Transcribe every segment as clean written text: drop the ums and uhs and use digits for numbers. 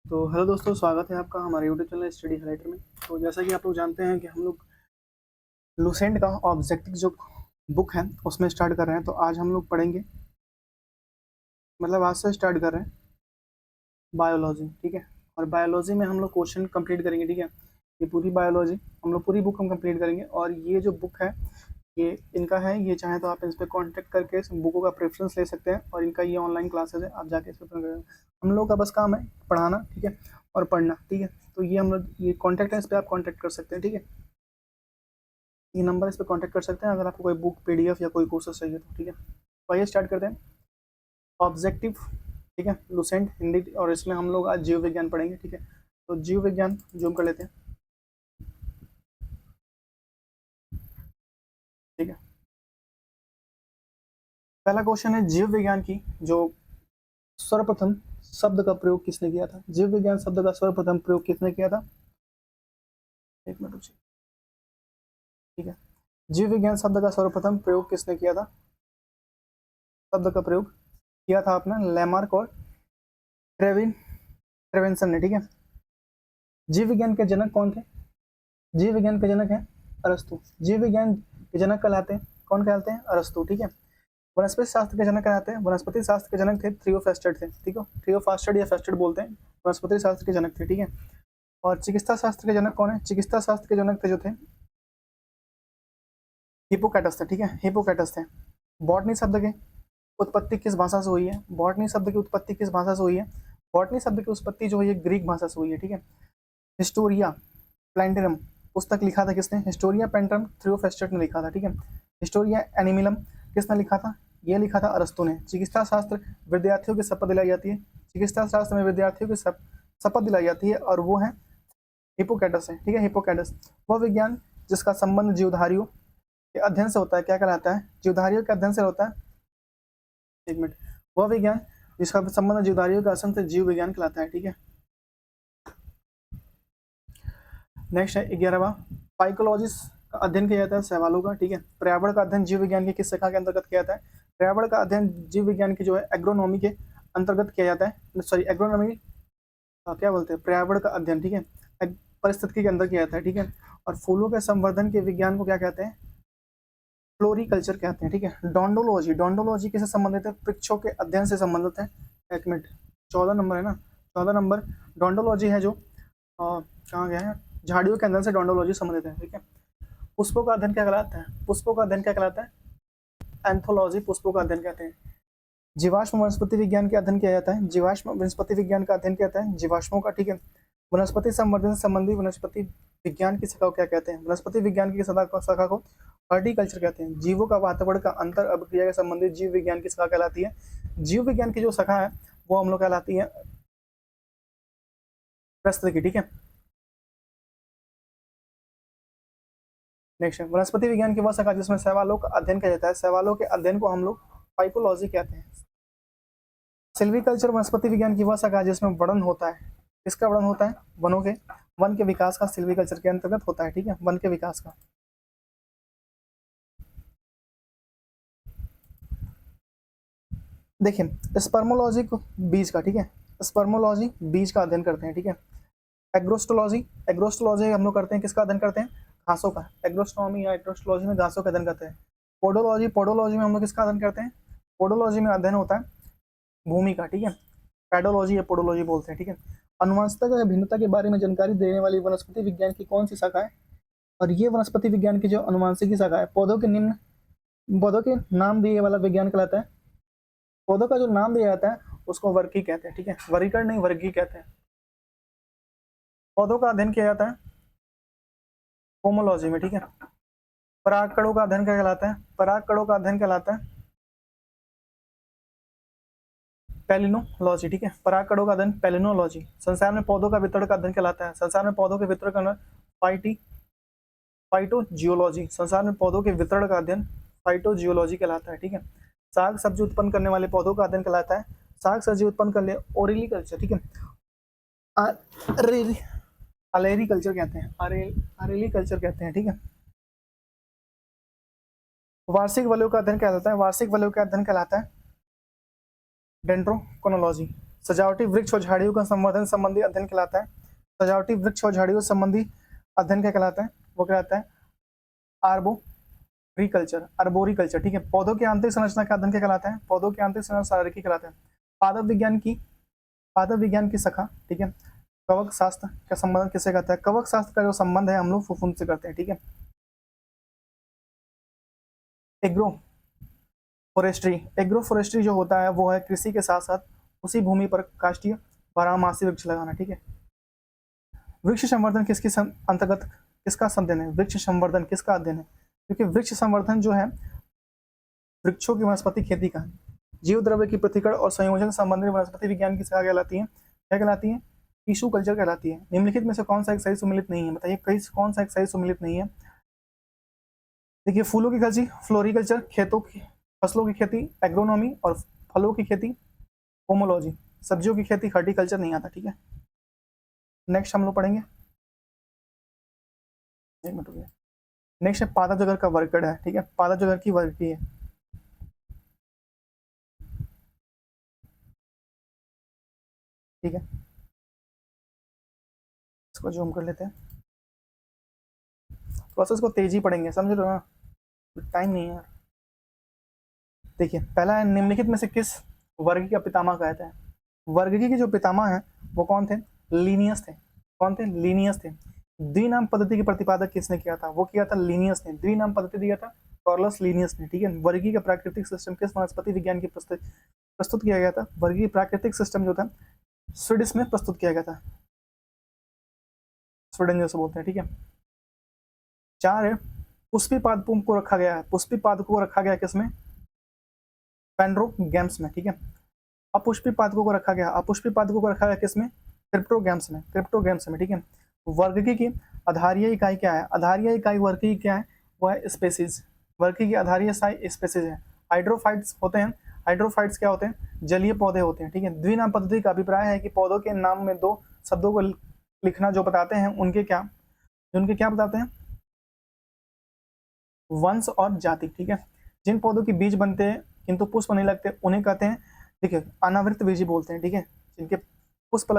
तो हेलो दोस्तों, स्वागत है आपका हमारे यूट्यूब चैनल स्टडी हाइलाइटर में। तो जैसा कि आप लोग जानते हैं कि हम लोग लुसेंट का ऑब्जेक्टिव जो बुक है उसमें स्टार्ट कर रहे हैं। तो आज हम लोग पढ़ेंगे, मतलब आज से स्टार्ट कर रहे हैं बायोलॉजी, ठीक है। और बायोलॉजी में हम लोग क्वेश्चन कंप्लीट करेंगे, ठीक है। ये पूरी बायोलॉजी हम लोग पूरी बुक हम कंप्लीट करेंगे। और ये जो बुक है ये इनका है, ये चाहे तो आप इस पर कॉन्टेक्ट करके इस बुकों का प्रेफरेंस ले सकते हैं। और इनका ये ऑनलाइन क्लासेज है, आप जाके इस पर हम लोग का बस काम है पढ़ाना, ठीक है, और पढ़ना, ठीक है। तो ये हम लोग ये कॉन्टैक्ट है, इस पर आप कॉन्टैक्ट कर सकते हैं, ठीक है। ये नंबर इस पर कॉन्टैक्ट कर सकते हैं अगर आपको कोई बुक पीडीएफ या कोई कोर्सेस चाहिए तो, ठीक है। तो आइए स्टार्ट करते हैं। ऑब्जेक्टिव, ठीक है, लुसेंट हिंदी। और इसमें हम लोग आज जीव विज्ञान पढ़ेंगे, ठीक है। तो जीव विज्ञान जूम कर लेते हैं, ठीक है। पहला क्वेश्चन है जीव विज्ञान की जो सर्वप्रथम शब्द का प्रयोग किसने किया था। जीव विज्ञान शब्द का सर्वप्रथम प्रयोग किसने किया था। एक मिनट रुकिए, ठीक है। जीव विज्ञान शब्द का सर्वप्रथम प्रयोग किसने किया था। शब्द का प्रयोग किया था आपने लैमार्क और ट्रेविन ट्रेवेंसन ने, ठीक है। जीव विज्ञान के जनक कौन थे। जीव विज्ञान के जनक है अरस्तु। जीव विज्ञान के जनक कहलाते हैं, कौन कहलाते हैं, अरस्तु, ठीक है। वनस्पति शास्त्र के जनक कहलाते हैं, वनस्पति शास्त्र के जनक थे थ्रियोफेस्टेड थे, ठीक है। थ्रियोफास्टेड या फेस्टेड बोलते हैं, वनस्पति शास्त्र के जनक थे, ठीक है। और चिकित्सा शास्त्र के जनक कौन है। चिकित्सा शास्त्र के जनक थे जो थे हिपोक्रेटस थे, ठीक है, हिपोक्रेटस थे। बॉटनी शब्द के उत्पत्ति किस भाषा से हुई है। बॉटनी शब्द की उत्पत्ति किस भाषा से हुई है। बॉटनी शब्द की उत्पत्ति जो हुई है ग्रीक भाषा से हुई है, ठीक है। हिस्टोरिया प्लैंटेरम पुस्तक लिखा था किसने। हिस्टोरिया प्लैंटेरम थ्रियोफेस्टेड ने लिखा था, ठीक है। हिस्टोरिया एनिमिलम किसने लिखा था, ये लिखा था अरस्तु ने। चिकित्सा शास्त्र विद्यार्थियों की शपथ दिलाई जाती है। चिकित्सा शास्त्र में विद्यार्थियों की शपथ दिलाई जाती है और वो है हिपोक्रेटस है, ठीक है, हिपोक्रेटस। वह विज्ञान जिसका संबंध जीवधारियों के अध्ययन से होता है क्या कहलाता है। जीवधारियों के अध्ययन से होता है, एक मिनट, वह विज्ञान जिसका संबंध जीवधारियों के अध्ययन से जीव विज्ञान कहलाता है, ठीक है। नेक्स्ट है 11वां, साइकोलॉजिस्ट का अध्ययन किया जाता है सवालों का, ठीक है। पर्यावरण का अध्ययन जीव विज्ञान की किस शाखा के अंतर्गत किया जाता है। पर्यावरण का अध्ययन जीव विज्ञान की जो है एग्रोनॉमी के अंतर्गत किया जाता है, सॉरी एग्रोनॉमी क्या बोलते हैं, पर्यावरण का अध्ययन, ठीक है, परिस्थिति के अंदर किया जाता है, ठीक है। और फूलों के संवर्धन के विज्ञान को क्या कहते हैं, फ्लोरिकल्चर कहते हैं, ठीक है। डोंडोलॉजी, डोंडोलॉजी किससे संबंधित है, वृक्षों के अध्ययन से संबंधित है। एक मिनट, 14 नंबर है ना, 14 नंबर डोंडोलॉजी है जो कहाँ गया है, झाड़ियों के अध्ययन से डोंडोलॉजी संबंधित है, ठीक है। पुष्पों का अध्ययन क्या कहलाता है। पुष्पों का अध्ययन क्या कहलाता है, एंथोलॉजी पुष्पों का अध्ययन कहते हैं। जीवाश्म वनस्पति विज्ञान का अध्ययन किया जाता है। जीवाश्म वनस्पति विज्ञान का अध्ययन किया जाता है जीवाश्मों का, ठीक है। वनस्पति संवर्धन से संबंधी वनस्पति विज्ञान की शाखा को क्या कहते हैं। वनस्पति विज्ञान की शाखा को हॉर्टिकल्चर कहते हैं। जीवों का वातावरण का अंतर अभिक्रिया के संबंधित जीव विज्ञान की शाखा कहलाती है। जीव विज्ञान की जो शाखा है वो हम लोग कहलाती है प्रस्थ की, ठीक है। नेक्स्ट है वनस्पति विज्ञान की वह शाखा जिसमें सवालों का अध्ययन किया जाता है। सवालों के अध्ययन को हम लोग फाइकोलॉजी कहते हैं। सिल्वीकल्चर वनस्पति विज्ञान की वह शाखा जिसमें वर्णन होता है। किसका वर्णन होता है, वन के विकास का सिल्वीकल्चर के अंतर्गत होता है, ठीक है, वन के विकास का। देखिए स्पर्मोलॉजी को बीज का, ठीक है, स्पर्मोलॉजी बीज का अध्ययन करते हैं, ठीक है। एग्रोस्टोलॉजी, एग्रोस्टोलॉजी हम लोग करते हैं किसका अध्ययन करते हैं, घासों का। एग्रोस्ट्रोमी या एग्रोस्टोलॉजी में घासों का अध्ययन करते हैं। पोडोलॉजी, पोडोलॉजी में हम लोग किसका अध्ययन करते हैं, पोडोलॉजी में अध्ययन होता है भूमि का, ठीक है। पैडोलॉजी या पोडोलॉजी बोलते हैं, ठीक है। अनुवांशिकता या भिन्नता के बारे में जानकारी देने वाली वनस्पति विज्ञान की कौन सी शाखा है। और ये वनस्पति विज्ञान की जो अनुवांशिक की शाखा है, पौधों के नाम दिए वाला विज्ञान कहलाता है। पौधों का जो नाम दिया जाता है उसको वर्गी कहते हैं, ठीक है, वर्गीकरण नहीं वर्गी कहते हैं। पौधों का अध्ययन किया जाता है पोमोलॉजी में, ठीक है। परागकणों का अध्ययन क्या कहलाता है, परागकणों का अध्ययन कहलाता है पेलिनोलॉजी, ठीक है। परागकणों का अध्ययन पेलिनोलॉजी। संसार में पौधों का वितरण का अध्ययन कहलाता है। संसार में पौधों के वितरण का फाइटोजियोलॉजी। संसार में पौधों के वितरण का अध्ययन फाइटोजियोलॉजी कहलाता है, ठीक है। साग सब्जी उत्पन्न करने वाले पौधों का अध्ययन कहलाता है साग सब्जी उत्पन्न करने ओरिलीकल्चर, ठीक है। अलेरिकल्चर कहते हैं, अरेलिकल्चर कहते हैं, ठीक है। वार्षिक वलयों का अध्ययन कहलाता है, वार्षिक वलयों का अध्ययन कहलाता है डेंड्रोकोनोलॉजी। सजावटी वृक्ष और झाड़ियों का संवर्धन संबंधी अध्ययन कहलाता है। सजावटी वृक्ष और झाड़ियों संबंधी अध्ययन क्या कहलाता है? वो कहलाता है आर्बोरिकल्चर, अर्बोरिकल्चर, ठीक है। पौधों की आंतरिक संरचना का अध्ययन क्या कहलाता है? पौधों की आंतरिक संरचना शारीरिकी कहलाता है। पादप विज्ञान की शाखा, ठीक है। कवक शास्त्र का संबंध किससे करता है? कवक शास्त्र का जो संबंध है हम लोग फफूंद से करते हैं, ठीक है। एग्रो फॉरेस्ट्री जो होता है वो है कृषि के साथ साथ उसी भूमि पर काष्ठीय बारहमासी वृक्ष लगाना, ठीक है। वृक्ष संवर्धन किसके अंतर्गत किसका अध्ययन है? वृक्ष संवर्धन किसका अध्ययन है? क्योंकि वृक्ष संवर्धन जो है वृक्षों की वनस्पति खेती का, जीव द्रव्य की पृथक्करण और संयोजन संबंधी वनस्पति विज्ञान की शाखा कहलाती है। क्या कहलाती है? टिश्यू कल्चर कहलाती है। निम्नलिखित में से कौन सा एक सही सुमेलित नहीं है? बताइए कौन सा एक सही सुमेलित नहीं है? देखिए, फूलों की खेती फ्लोरिकल्चर, खेतों की फसलों की खेती एग्रोनॉमी, और फलों की खेती पोमोलॉजी, सब्जियों की खेती हॉर्टिकल्चर नहीं आता, ठीक है। नेक्स्ट हम लोग पढ़ेंगे, एक मिनट रुकिए। नेक्स्ट है पादप जगर का वर्गीकरण है, ठीक है। पादप जगर की वर्गीकरण है, ठीक है। इसको जूम कर लेते हैं, प्रोसेस को तेजी पढ़ेंगे, समझ रहे हो ना, टाइम नहीं है यार। देखिए, पहला है निम्नलिखित में से किस वर्ग का पितामह कहता है? वर्ग के जो पितामह हैं वो कौन थे? लीनियस थे। कौन थे? लीनियस थे। द्विनाम पद्धति के प्रतिपादक किसने किया था? वो किया था लीनियस ने। द्विनाम पद्धति दिया था कार्लस लीनियस ने, ठीक है। वर्गीय का प्राकृतिक सिस्टम किस वनस्पति विज्ञान की प्रस्तुत किया गया था? वर्गीय प्राकृतिक सिस्टम जो था स्वीडिश में प्रस्तुत किया गया था, स्वीडन जैसे बोलते हैं, ठीक है। 4 है पुष्पी पादपों को रखा गया है। पुष्पी पादपों को रखा गया किसमें? पेंड्रोगैम्स में, ठीक है। अपुष्पी पादपों को रखा गया किसमें? क्रिप्टोगैम्स में, ठीक है। वर्गीय की आधारीय इकाई क्या है? आधारीय इकाई वर्गीय क्या है? वो है स्पेसीज। वर्गीय की आधारीय इकाई स्पेसीज है। हाइड्रोफाइट्स होते हैं। हाइड्रोफाइट्स क्या होते हैं? जलीय पौधे होते हैं, ठीक है। द्विनाम पद्धति का अभिप्राय है कि पौधों के नाम में 2 शब्दों को लिखना जो बताते हैं उनके क्या बताते हैं? वंश और जाति, ठीक है। जिन पौधों के बीज बनते हैं किंतु पुष्प नहीं लगते उन्हें कहते हैं, देखिए, अनावृत बीजी बोलते हैं, ठीक है। जिनके पुष्प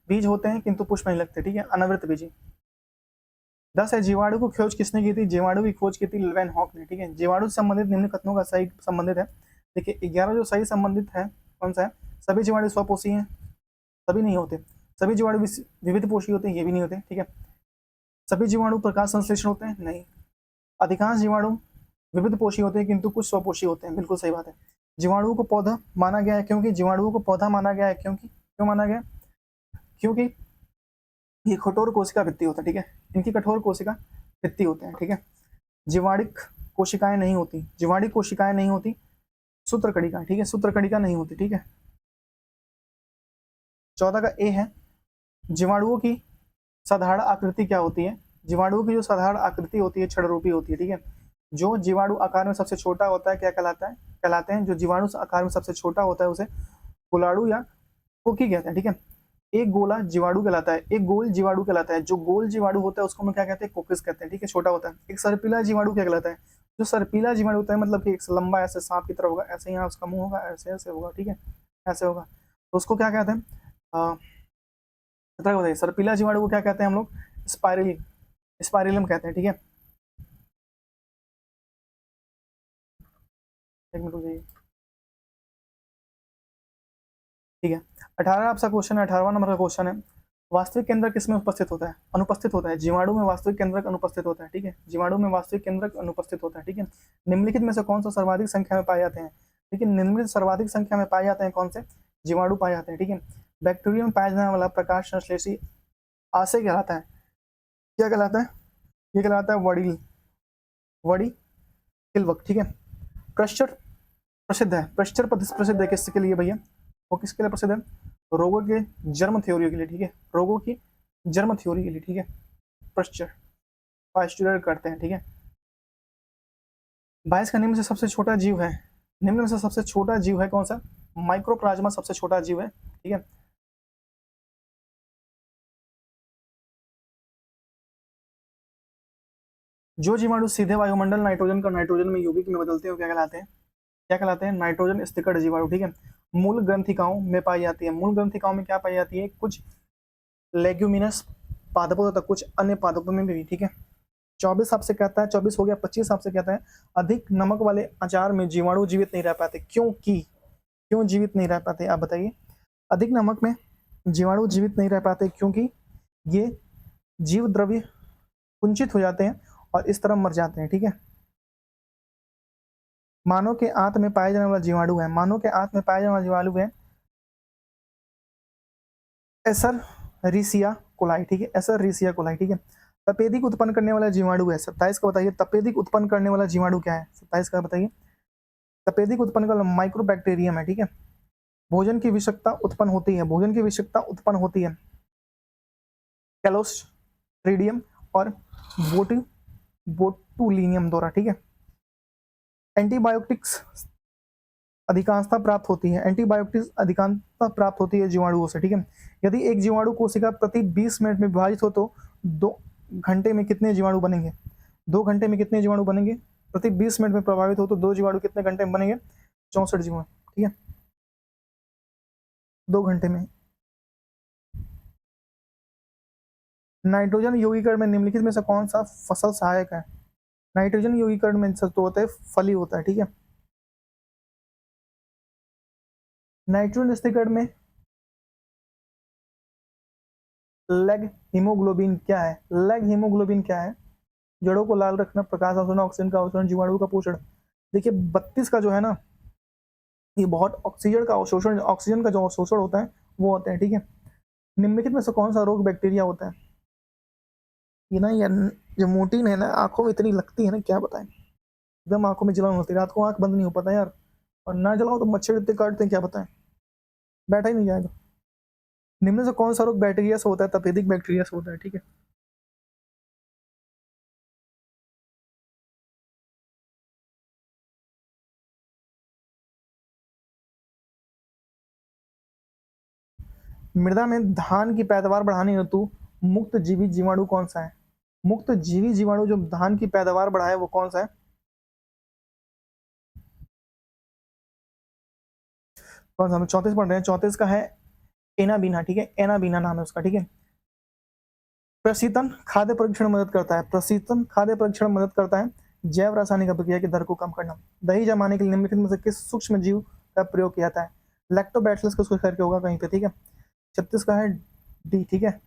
बीज होते हैं किंतु पुष्प नहीं लगते, ठीक है, अनावृत बीजी। 10 है जीवाणु को खोज किसने की थी? जीवाणु की खोज की थी लेवेनहॉक ने, ठीक है। जीवाणु से संबंधित निम्न कथनों का सही संबंधित है। देखिए, 11 जो सही संबंधित है कौन सा है? सभी जीवाणु स्वपोषी हैं, सभी नहीं होते। सभी जीवाणु विविध पोषी होते हैं, ये भी नहीं होते, ठीक है। सभी जीवाणु प्रकाश संश्लेषण होते हैं, नहीं। अधिकांश जीवाणु विविध पोषी होते हैं किंतु कुछ स्वपोषी होते हैं, बिल्कुल सही बात है। जीवाणुओं को पौधा माना गया है क्योंकि क्यों माना गया? क्योंकि ये कठोर कोशिका वृत्ति होता है, ठीक है। इनकी कठोर कोशिका वृत्ति होते हैं, ठीक है। जीवाणिक कोशिकाएं नहीं होती, सूत्रकणिका, ठीक है, सूत्रकणिका नहीं होती, ठीक है। 14 का ए है जीवाणुओं की साधारण आकृति क्या होती है? जीवाणुओं की जो साधारण आकृति होती है क्षणरूपी होती है, ठीक है। जो जीवाणु आकार में सबसे छोटा होता है क्या कहलाते हैं? जो जीवाणु आकार में सबसे छोटा होता है उसे गोलाणु या कोकी कहते हैं, ठीक है। एक गोला जीवाणु कहलाता है, एक गोल जीवाणु कहलाता है। जो गोल जीवाणु होता है उसको हम क्या कहते हैं? कोकिस कहते हैं, ठीक है, छोटा होता है। एक सर्पिला जीवाणु क्या कहलाता है? जो सर्पिला जीवाणु होता है मतलब कि एक लंबा ऐसे सांप की तरह होगा, ऐसे यहाँ उसका मुंह होगा, ऐसे होगा, ठीक है, ऐसे होगा, तो उसको क्या कहते हैं? बताइए, सर्पिला जीवाणु को क्या कहते हैं हम लोग? स्पाइरलियम कहते हैं, ठीक है। एक मिनट रुकिए, ठीक है। 18 आपका क्वेश्चन है, 18वां नंबर का क्वेश्चन है। वास्तविक केंद्र किसमें उपस्थित होता है? अनुपस्थित होता है। जीवाणु में वास्तविक केंद्रक अनुपस्थित होता है, ठीक है। जीवाणु में वास्तविक केंद्रक अनुपस्थित होता है, ठीक है। निम्नलिखित में से कौन सा सर्वाधिक संख्या में पाए जाते हैं? लेकिन निम्नलिखित सर्वाधिक संख्या में पाए जाते हैं कौन से? जीवाणु पाए जाते हैं, ठीक है। बैक्टीरिया में पाया जाने वाला प्रकाश संश्लेषी आशय कहलाता है, क्या कहलाता है? ये कहलाता है वड़ी किल्वक, ठीक है। प्रश्चर प्रसिद्ध है। प्रश्चर प्रसिद्ध है किसके लिए भैया? वो किसके लिए प्रसिद्ध है? रोगों के जर्म थ्योरी के लिए, ठीक है। रोगों की जर्म थ्योरी के लिए, ठीक है। प्रश्चर पास्चुलर करते हैं, ठीक है। 22 का निम्न से सबसे छोटा जीव है। निम्न में से सबसे छोटा जीव है कौन सा? माइक्रोप्लाज्मा सबसे छोटा जीव है, ठीक है। जो जीवाणु सीधे वायुमंडल नाइट्रोजन का नाइट्रोजन में यौगिक में बदलते हैं क्या कहलाते हैं? नाइट्रोजन स्थिकड़ जीवाणु, ठीक है। मूल ग्रंथिकाओं में पाई जाती है। मूल ग्रंथिकाओं में क्या पाई जाती है? कुछ लेग्यूमिनस पादपों तथा कुछ अन्य पादपों में भी, ठीक है। 24 आपसे कहता है, 24 हो गया। 25 आपसे कहता है अधिक नमक वाले अचार में जीवाणु जीवित नहीं रह पाते। क्यों जीवित नहीं रह पाते, आप बताइए। अधिक नमक में जीवाणु जीवित नहीं रह पाते क्योंकि ये जीव द्रव्य कुंचित हो जाते हैं और इस तरह मर जाते हैं, ठीक है। मानव के आंत में पाए जाने वाला जीवाणु है, मानव के आंत में पाए जाने वाला जीवाणु है एसररीसिया कोलाई, ठीक है। एसररीसिया कोलाई, ठीक है। तपेदिक उत्पन्न करने वाला जीवाणु है 27 का, बताइए तपेदिक उत्पन्न करने वाला जीवाणु क्या है 27 का, बताइए। तपेदिक उत्पन्न करने वाला माइक्रोबैक्टीरियम है, ठीक है। भोजन की विषाक्तता उत्पन्न होती है, भोजन की विषाक्तता उत्पन्न होती है कैलोस्ट्रिडियम और बोटुलिनियम द्वारा, ठीक है। एंटीबायोटिक्स अधिकांशता प्राप्त होती है, एंटीबायोटिक्स अधिकांशता प्राप्त होती है जीवाणुओं से, ठीक है। यदि एक जीवाणु कोशिका प्रति 20 मिनट में विभाजित हो तो 2 घंटे में कितने जीवाणु बनेंगे? 2 घंटे में कितने जीवाणु बनेंगे? प्रति 20 मिनट में प्रभावित हो तो 2 जीवाणु कितने घंटे में बनेंगे? 64 जीवाणु, ठीक है, 2 घंटे में। नाइट्रोजन यौगीकरण में निम्नलिखित में से कौन सा फसल सहायक है? नाइट्रोजन यौगीकरण में तो होता है फली होता है, ठीक है। नाइट्रोजन स्थिरीकरण में लैग हीमोग्लोबिन क्या है? लैग हीमोग्लोबिन क्या है? जड़ों को लाल रखना, प्रकाश अवशोषण, ऑक्सीजन का अवशोषण, जीवाणु का पोषण। देखिए 32 का जो है ना, ये बहुत ऑक्सीजन का अवशोषण, ऑक्सीजन का जो अवशोषण होता है वो होता है, ठीक है। निम्नलिखित में से कौन सा रोग बैक्टीरिया होता है? ये ना, ये जो मोटीन है ना, आंखों में इतनी लगती है ना, क्या बताएं, एकदम आंखों में जलन होती है, रात को आंख बंद नहीं हो पाता यार, और ना जलाओ तो मच्छर इतने काटते हैं, क्या बताएं, बैठा ही नहीं जाएगा। निम्न से कौन सा रोग बैक्टीरिया से होता है? तपेदिक बैक्टीरिया से होता है, ठीक है। मृदा में धान की पैदावार बढ़ाने हेतु मुक्त जीवी जीवाणु कौन सा है? मुक्त जीवी जीवाणु जो धान की पैदावार बढ़ाए वो कौन सा है? कौन सा? हम 34 पढ़ रहे हैं। 34 का है एनाबीना, ठीक है, एनाबीना नाम है उसका, ठीक है। प्रशीतन खाद्य परीक्षण मदद करता है, प्रशीतन खाद्य परीक्षण मदद करता है जैव रासायनिक अभिक्रिया की दर को कम करना। दही जमाने के लिए निम्नलिखित में से किस सूक्ष्म जीव का प्रयोग किया जाता है? लैक्टोबैसिलस का उसको करके होगा कहीं पे, ठीक है। 36 का है डी, ठीक है।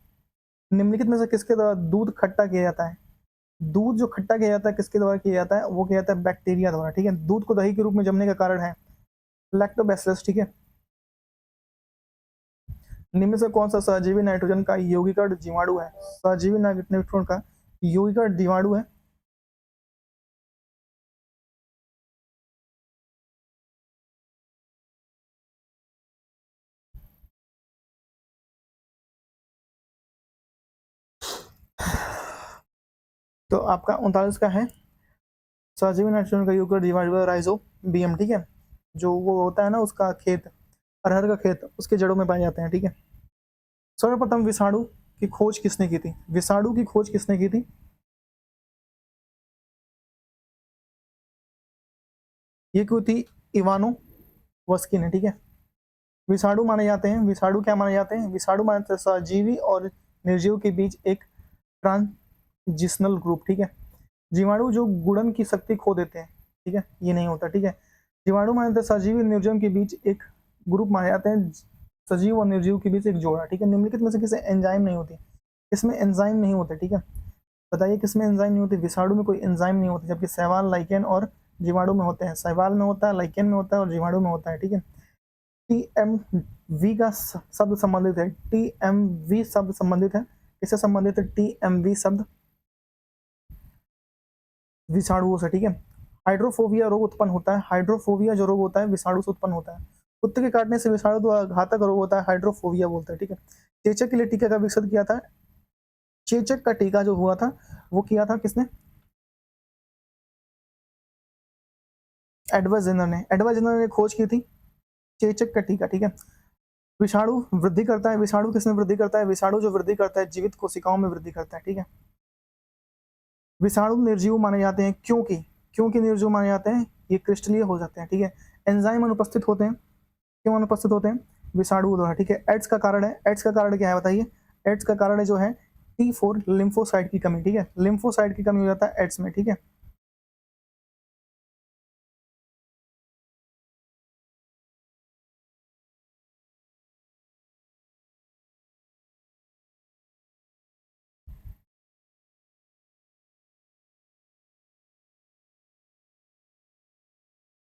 निम्नलिखित में से किसके द्वारा दूध खट्टा किया जाता है? दूध जो खट्टा किया जाता है किसके द्वारा किया जाता है? वो किया जाता है बैक्टीरिया द्वारा, ठीक है। दूध को दही के रूप में जमने का कारण है लैक्टोबैसिलस, ठीक है। निम्न से कौन सा सहजीवी नाइट्रोजन का यौगिकरण जीवाणु है? सहजीवी नाइट्रोजन का यौगिकरण जीवाणु है तो आपका 39 का है सहजीवी नाइट्रोजन का यौगिकरण जीवाणु राइजोबियम, ठीक है। जो वो होता है ना, उसका खेत, अरहर का खेत, उसके जड़ों में पाए जाते हैं, ठीक है। सर्वप्रथम विषाणु की खोज किसने की थी? विषाणु की खोज किसने की थी? ये क्यों थी? इवानो वस्की ने, ठीक है। विषाणु माने जाते हैं, विषाणु क्या माने जाते हैं? विषाणु माने जाते हैं सजीवी और निर्जीव के बीच एक ट्रांजिशनल ग्रुप, ठीक है। जीवाणु जो गुणन की शक्ति खो देते हैं, ठीक है, ये नहीं होता, ठीक है। जीवाणु माने जाते हैं सजीव और निर्जीव के बीच एक ग्रुप माने जाते हैं, सजीव और निर्जीव के बीच एक जोड़ा, ठीक है। निम्नलिखित में से किसे एंजाइम नहीं होती? इसमें एंजाइम नहीं होते, ठीक है। बताइए किसमें एंजाइम नहीं होती? विषाणु में कोई एंजाइम नहीं होती, जबकि शैवाल, लाइकेन और जीवाणु में होते हैं। शैवाल में होता है, लाइकेन में होता है और जीवाणु में होता है, ठीक है। टीएमवी का शब्द संबंधित है, टीएमवी शब्द संबंधित है, किससे संबंधित है? टीएमवी शब्द विषाणुओं से, ठीक है। हाइड्रोफोबिया रोग उत्पन्न होता है, हाइड्रोफोबिया जो रोग होता है विषाणु से उत्पन्न होता है। कुत्ते के काटने से विषाणु द्वारा घातक रोग होता है, हाइड्रोफोबिया बोलते हैं, ठीक है। चेचक के लिए टीका का विकसित किया था, चेचक का टीका जो हुआ था वो किया था किसने? एडवर्ड जेनर ने, एडवर्ड जेनर ने खोज की थी चेचक का टीका, ठीक है। विषाणु वृद्धि करता है, विषाणु किसमें वृद्धि करता है? विषाणु जो वृद्धि करता है जीवित कोशिकाओं में वृद्धि करता है, ठीक है। विषाणु निर्जीव माने जाते हैं क्योंकि, क्योंकि निर्जीव माने जाते हैं ये क्रिस्टलीय हो जाते हैं, ठीक है। एंजाइम अनुपस्थित होते हैं, क्यों अनुपस्थित होते हैं? विषाणु द्वारा, ठीक है। एड्स का कारण है, एड्स का कारण क्या है बताइए? एड्स का कारण है जो है T4 लिम्फोसाइट की कमी, ठीक है। लिम्फोसाइट की कमी हो जाता है एड्स में, ठीक है।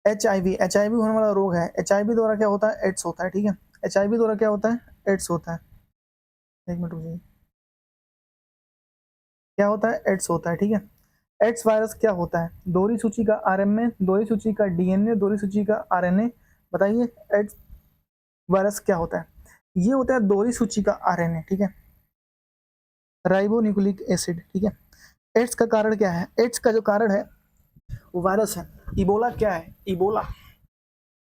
HIV होने वाला रोग है। HIV द्वारा क्या होता है? एड्स होता है, ठीक है। HIV द्वारा क्या होता है? एड्स होता है। एक मिनट रुकिए, क्या होता है? एड्स होता है, ठीक है। एड्स वायरस क्या होता है? दोहरी सूची का आरएनए, दोहरी सूची का डीएनए, दोहरी सूची का आरएनए। बताइए एड्स वायरस क्या होता है? ये होता है दोहरी सूची का आरएनए, ठीक है। राइबोन्यूक्लिक एसिड, ठीक है। एड्स का कारण क्या है? एड्स का जो कारण है वो वायरस है। इबोला क्या है? इबोला,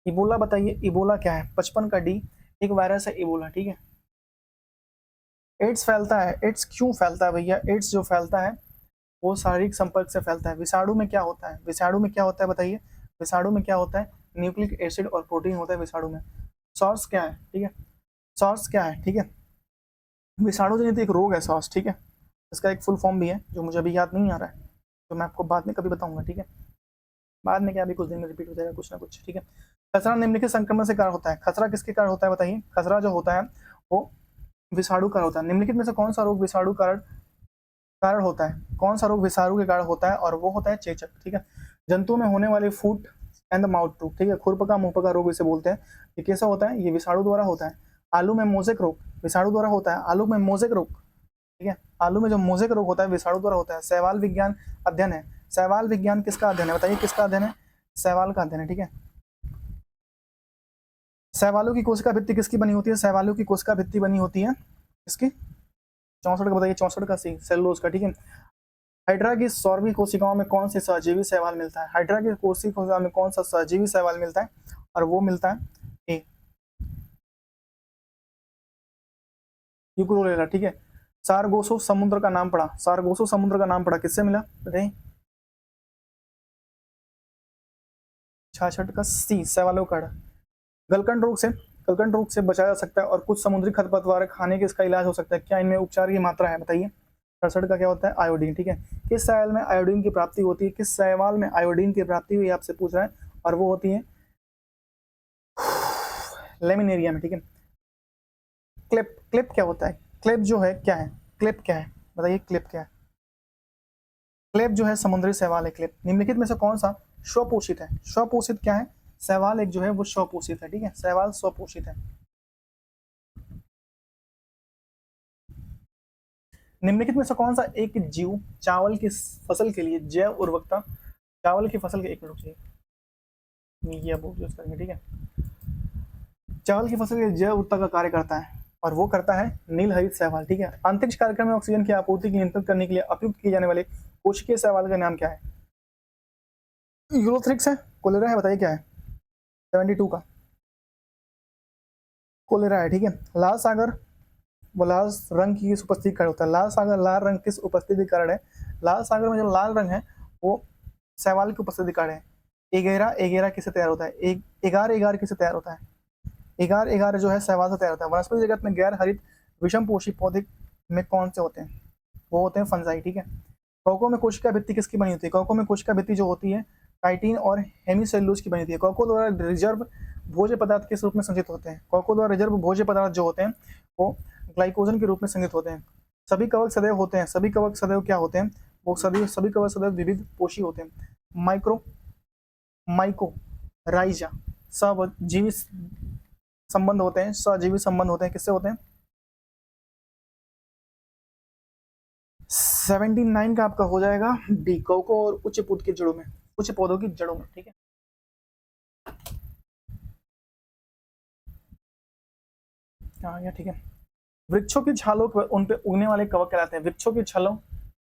इबोला बताइए, इबोला क्या है? 55 का डी, एक वायरस है इबोला, ठीक है। एड्स फैलता है, एड्स क्यों फैलता है भैया? एड्स जो फैलता है वो शारीरिक संपर्क से फैलता है। विषाणु में क्या होता है? विषाणु में क्या होता है बताइए? विषाणु में क्या होता है? न्यूक्लिक एसिड और प्रोटीन होता है विषाणु में। सॉर्स क्या है? ठीक है, सॉर्स क्या है? ठीक है, विषाणु जनित एक रोग है सॉर्स, ठीक है। इसका एक फुल फॉर्म भी है जो मुझे अभी याद नहीं आ रहा है, तो मैं आपको बाद में कभी बताऊंगा, ठीक है। बाद में क्या, अभी कुछ दिन में रिपीट हो जाएगा कुछ ना कुछ, ठीक है। खसरा निम्नलिखित संक्रमण से कारण होता है। खसरा किसके कारण होता है बताइए? खसरा जो होता है वो विषाणु कारण होता है। निम्नलिखित में से कौन सा रोग विषाणु कारण कारण होता है? कौन सा रोग विषाणु के कारण होता है? और वो होता है चेचक, ठीक है। जंतु में होने वाले foot and the mouth tooth, ठीक है, खुरपका मुंहपका रोग इसे बोलते हैं। ये कैसा होता है? ये विषाणु द्वारा होता है। आलू में मोजेक रोग विषाणु द्वारा होता है। आलू में मोजेक रोग, ठीक है, आलू में जो मोजेक रोग होता है विषाणु द्वारा होता है। शैवाल विज्ञान अध्ययन है। शैवाल विज्ञान किसका अध्ययन है बताइए? किसका अध्ययन है? शैवाल का अध्ययन है, ठीक है। शैवालों की कोशिका भित्ति किसकी बनी होती है? शैवालों की कोशिका भित्ति बनी होती है किसकी? 64 का बताइए, 64 का सी, सेलुलोज का, ठीक है। हाइड्रा की सौरवी कोशिकाओं में कौन से सहजीवी शैवाल मिलता है? हाइड्रा की कोशिकाओं में कौन सा सहजीवी शैवाल मिलता है? और वो मिलता है ए, यूक्रोलेला, ठीक है। सारगोसो समुद्र का नाम पड़ा, सारगोसो समुद्र का नाम पड़ा किससे मिला बताइए? 66 का सी, शैवालों का। गलकंड रोग से, गलकंड रोग से बचाया जा सकता है और कुछ समुद्री खरपतवार खाने के इसका इलाज हो सकता है। क्या इनमें उपचार की मात्रा है बताइए? 67 का क्या होता है? आयोडीन, ठीक है। किस शैवाल में आयोडीन की प्राप्ति होती है? किस शैवाल में आयोडीन की प्राप्ति हुई आपसे पूछ रहा है, और वो होती है लेमिनेरिया में, ठीक है। क्लिप, क्लिप क्या होता है? क्लिप जो है क्या है? क्लिप क्या है बताइए? क्लिप क्या है? क्लिप जो है समुद्री शैवाल है क्लिप। निम्नलिखित में से कौन सा स्वपोषित है? स्वपोषित क्या है? शैवाल एक जो है वो स्वपोषित है, ठीक है, शैवाल स्वपोषित है। निम्नलिखित में से कौन सा एक जीव चावल की फसल के लिए जैव उर्वरकता, चावल की फसल के, एक मिनट चाहिए, ये अब यूज करेंगे, ठीक है। चावल की फसल के जैव उर्वरकता का कार्य करता है और वो करता है नील हरित शैवाल, ठीक है। अंतरिक्ष कार्यक्रम में ऑक्सीजन की आपूर्ति की नियंत्रित करने के लिए उपयुक्त किए जाने वाले कोशिकीय शैवाल का नाम क्या है? यूरोथ्रिक्स है, कोलेरा है, बताइए क्या है? 72 का कोलेरा है, ठीक है। लाल सागर, वो लाल रंग की किस उपस्थिति का कारण होता है? लाल सागर, लाल रंग किस उपस्थिति के कारण है? लाल सागर में जो लाल रंग है वो शैवाल की उपस्थिति का कारण है। एगेरा, एगेरा किससे तैयार होता है? एगार, एगार किससे तैयार होता है? एगार, एगार जो है शैवाल से तैयार होता है। वनस्पति जगत में गैर हरित विषम पोषी पौधे में कौन से होते हैं? वो होते हैं फंजाई, ठीक है। कोको में कोशिका भित्ति किसकी बनी होती है? कोको में कोशिका भित्ति जो होती है काइटिन और हेमिसेलुलोज की बनी होती है। कोको द्वारा रिजर्व भोज्य पदार्थ किस रूप में संचित होते हैं? कोको द्वारा रिजर्व भोज्य पदार्थ जो होते हैं वो ग्लाइकोजन के रूप में संचित होते हैं। सभी कवक सदैव होते हैं, सभी कवक सदैव क्या होते हैं? वो सभी कवक सदैव विविध पोषी होते हैं। माइक्रो, माइको, राइजा, सब जीवी संबंध होते हैं, सजीवी संबंध होते हैं, किससे होते हैं? 79 का आपका हो जाएगा डी, कोको और उच्च पौध की जड़ों में, उच्च पौधों की जड़ों में, ठीक है। हाँ या ठीक है। वृक्षों की छालों पर उन पे उगने वाले कवक कहलाते हैं। वृक्षों की छालों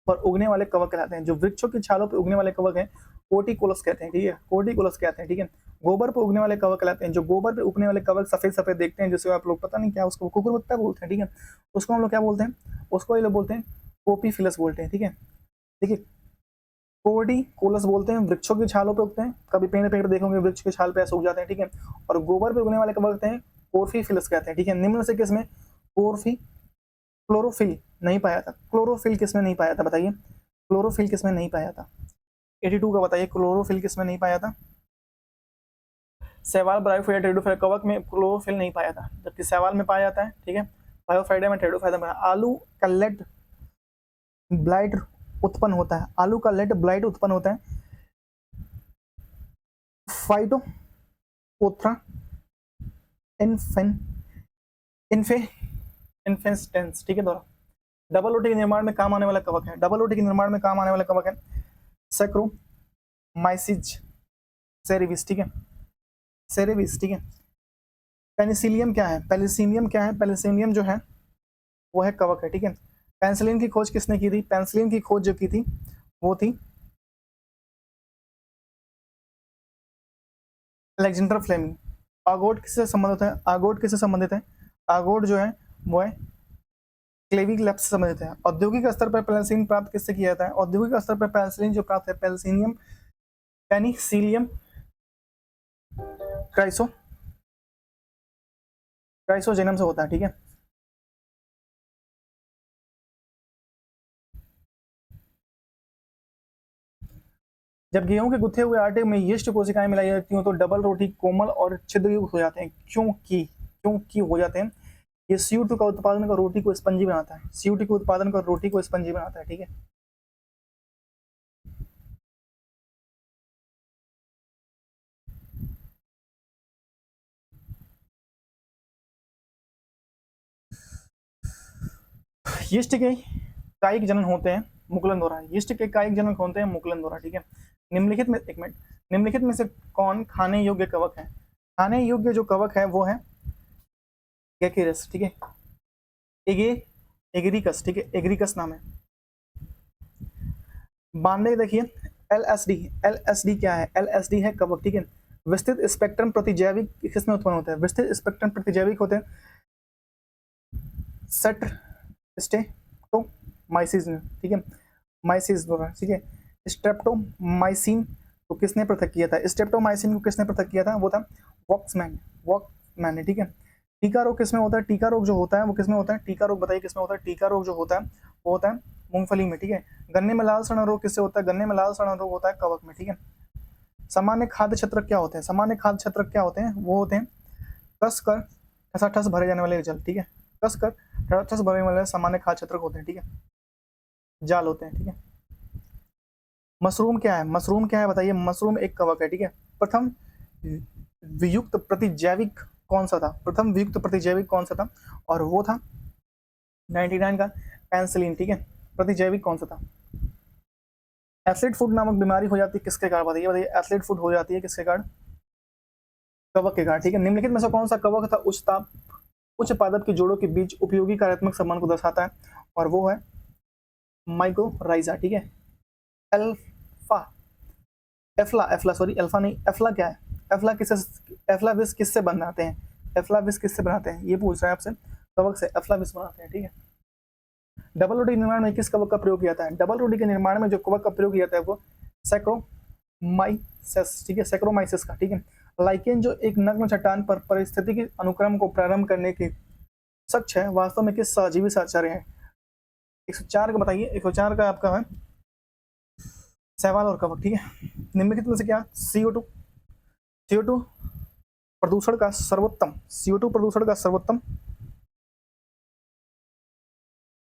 पर उगने वाले कवक कहलाते हैं। जो वृक्षों की छालों पर उगने वाले कवक हैं कोटिकोलस कहते हैं, ठीक है, कोटिकोलस कहते हैं, ठीक है। गोबर पर उगने वाले कवक कहलाते हैं। जो गोबर पे उगने वाले कवक सफेद सफेद देखते हैं, जिसको आप लोग पता नहीं क्या उसको कुकुरमुत्ता बोलते हैं, ठीक है, उसको हम लोग क्या बोलते हैं? उसको ये लोग बोलते हैं कोपीफिलस बोलते हैं, ठीक है। देखिए कोर्डी कोलस बोलते हैं, वृक्षों की छालों पे उगते हैं, कभी पेड़ पेड़ देखोगे वृक्ष की छाल पे ऐसे उग जाते हैं, ठीक है। और गोबर पे उगने वाले कब उगते हैं, कोर्फीफिलस कहते हैं, ठीक है। निम्न से किसमें कोर्फी क्लोरोफिल नहीं पाया था, क्लोरोफिल किसमें नहीं पाया था बताइए, क्लोरोफिल किसमें नहीं पाया था, 82 का बताइए, क्लोरोफिल किसमें नहीं पाया था। शैवाल, ब्रायोफाइटा, टेरिडोफाइटा, कवक में क्लोरोफिल नहीं पाया था, जबकि शैवाल में पाया जाता है, ठीक है। बायोफाइटा में, टेरिडोफाइटा में। आलू का लेट ब्लाइट उत्पन्न होता है, आलू का लेट ब्लाइट उत्पन्न होता है फाइटोपोथ्रा इन्फेन इन्फे इन्फेस्टेंस, ठीक है। दोनों डबल रोटी के निर्माण में काम आने वाला कवक है, डबल रोटी के निर्माण में काम आने वाला कवक है सैक्रोमाइसिस सेरेविस, ठीक है, सेरेविस, ठीक है। पेनिसिलियम क्या है, पेनिसिलियम क्या है, पेनिसिलियम जो है वो है कवक है, ठीक है। पेनिसिलिन की खोज किसने की थी, पेनिसिलिन की खोज जो की थी वो थी अलेक्जेंडर फ्लेमिंग। आगोट किससे संबंधित है, आगोट किससे संबंधित है, आगोट जो है वो है क्लेविक लैब से संबंधित है। औद्योगिक स्तर पर पेनिसिलिन प्राप्त किससे किया जाता है, औद्योगिक स्तर पर पेनिसिलिन जो प्राप्त है पेनिसिलियम पेनिसिलियम क्राइसो क्राइसोजेनम से होता है, ठीक है। जब गेहूं के गुथे हुए आटे में यीस्ट कोशिकाएं मिलाई जाती हो तो डबल रोटी कोमल और छिद्रयुक्त हो जाते हैं, क्योंकि हो जाते हैं, ये CO2 का उत्पादन कर रोटी को स्पंजी बनाता है, CO2 का उत्पादन कर रोटी को स्पंजी बनाता है, ठीक है। यीस्ट के कायिक जनन होते हैं मुकुलन द्वारा, यीस्ट के कायिक जनन होते हैं मुकुलन द्वारा, ठीक है। निम्नलिखित में, एक मिनट, निम्नलिखित में से कौन खाने योग्य कवक है, खाने योग्य जो कवक है वो है गैकेरस, ठीक है, एगे एग्रिकस, ठीक है, एग्रिकस नाम है। बांडे देखिए, एलएसडी क्या है, एलएसडी है कवक, ठीक है। विस्तृत स्पेक्ट्रम प्रतिजैविक किसमें उत्पन्न होते हैं, विस्तृत स्पेक्ट्रम प्रतिजैविक होते हैं सेट स्टेप्टोमाइसिस में, ठीक है, माइसिस द्वारा, ठीक है। स्ट्रेप्टोमाइसिन को किसने पृथक किया था, स्ट्रेप्टोमाइसिन को किसने पृथक किया था, वो था वॉक्समैन ने, ठीक है। टीका रोग किसमें होता है, टीका रोग जो होता है वो किसमें होता है, टीका रोग बताइए किसमें होता है, टीका रोग जो होता है वो होता है मूंगफली में, ठीक है। गन्ने में लाल सड़न रोग किससे होता है, गन्ने में लाल सड़न रोग होता है कवक में, ठीक है। सामान्य खाद्य छत्रक क्या होते हैं, सामान्य खाद्य छत्रक क्या होते हैं, वो होते हैं कस कर ठसाठस भरे जाने वाले जल, ठीक है, कस कर ठसाठस भरे वाले सामान्य खाद्य छत्रक होते हैं, ठीक है, जाल होते हैं, ठीक है। मशरूम क्या है, मशरूम क्या है बताइए, मशरूम एक कवक है, ठीक है। प्रथम वियुक्त प्रतिजैविक कौन सा था, प्रथम वियुक्त प्रतिजैविक कौन सा था, और वो था 99 का पेनिसिलिन, ठीक है। प्रतिजैविक कौन सा था, एसिड फूड नामक बीमारी हो जाती है किसके कारण बताइए, बताइए एसिड फूड हो जाती है किसके कारण, कवक के कारण, ठीक है। निम्नलिखित में से कौन सा कवक था उच्च ताप उच्च पादप के जोड़ों के बीच उपयोगी कार्यात्मक संबंध को दर्शाता है, और वो है माइकोराइजा, ठीक है। एल्फा एफ्ला एफ्ला सॉरी एल्फा नहीं, एफ्ला क्या है, एफ्ला किससे, एफ्ला विष किससे बनाते हैं, एफ्ला विष किससे बनाते हैं, ये पूछ रहा है आपसे, कवक से एफ्ला विष बनाते हैं, ठीक है। डबल रोटी निर्माण में किस कवक का प्रयोग किया जाता है, डबल रोटी के निर्माण में जो कवक का प्रयोग किया जाता है वो सैक्रोमाइसेस, ठीक है, सैक्रोमाइसेस का, ठीक है। लाइकेन जो एक नग्न चट्टान पर परिस्थितिकी अनुक्रम को प्रारंभ करने के सच है, वास्तव में किस सजीवी साचार्य है, 104 का बताइए, 104 का आपका है शैवाल और कवक, ठीक है। निम्नलिखित में से क्या, CO2 प्रदूषण का सर्वोत्तम, CO2 प्रदूषण का सर्वोत्तम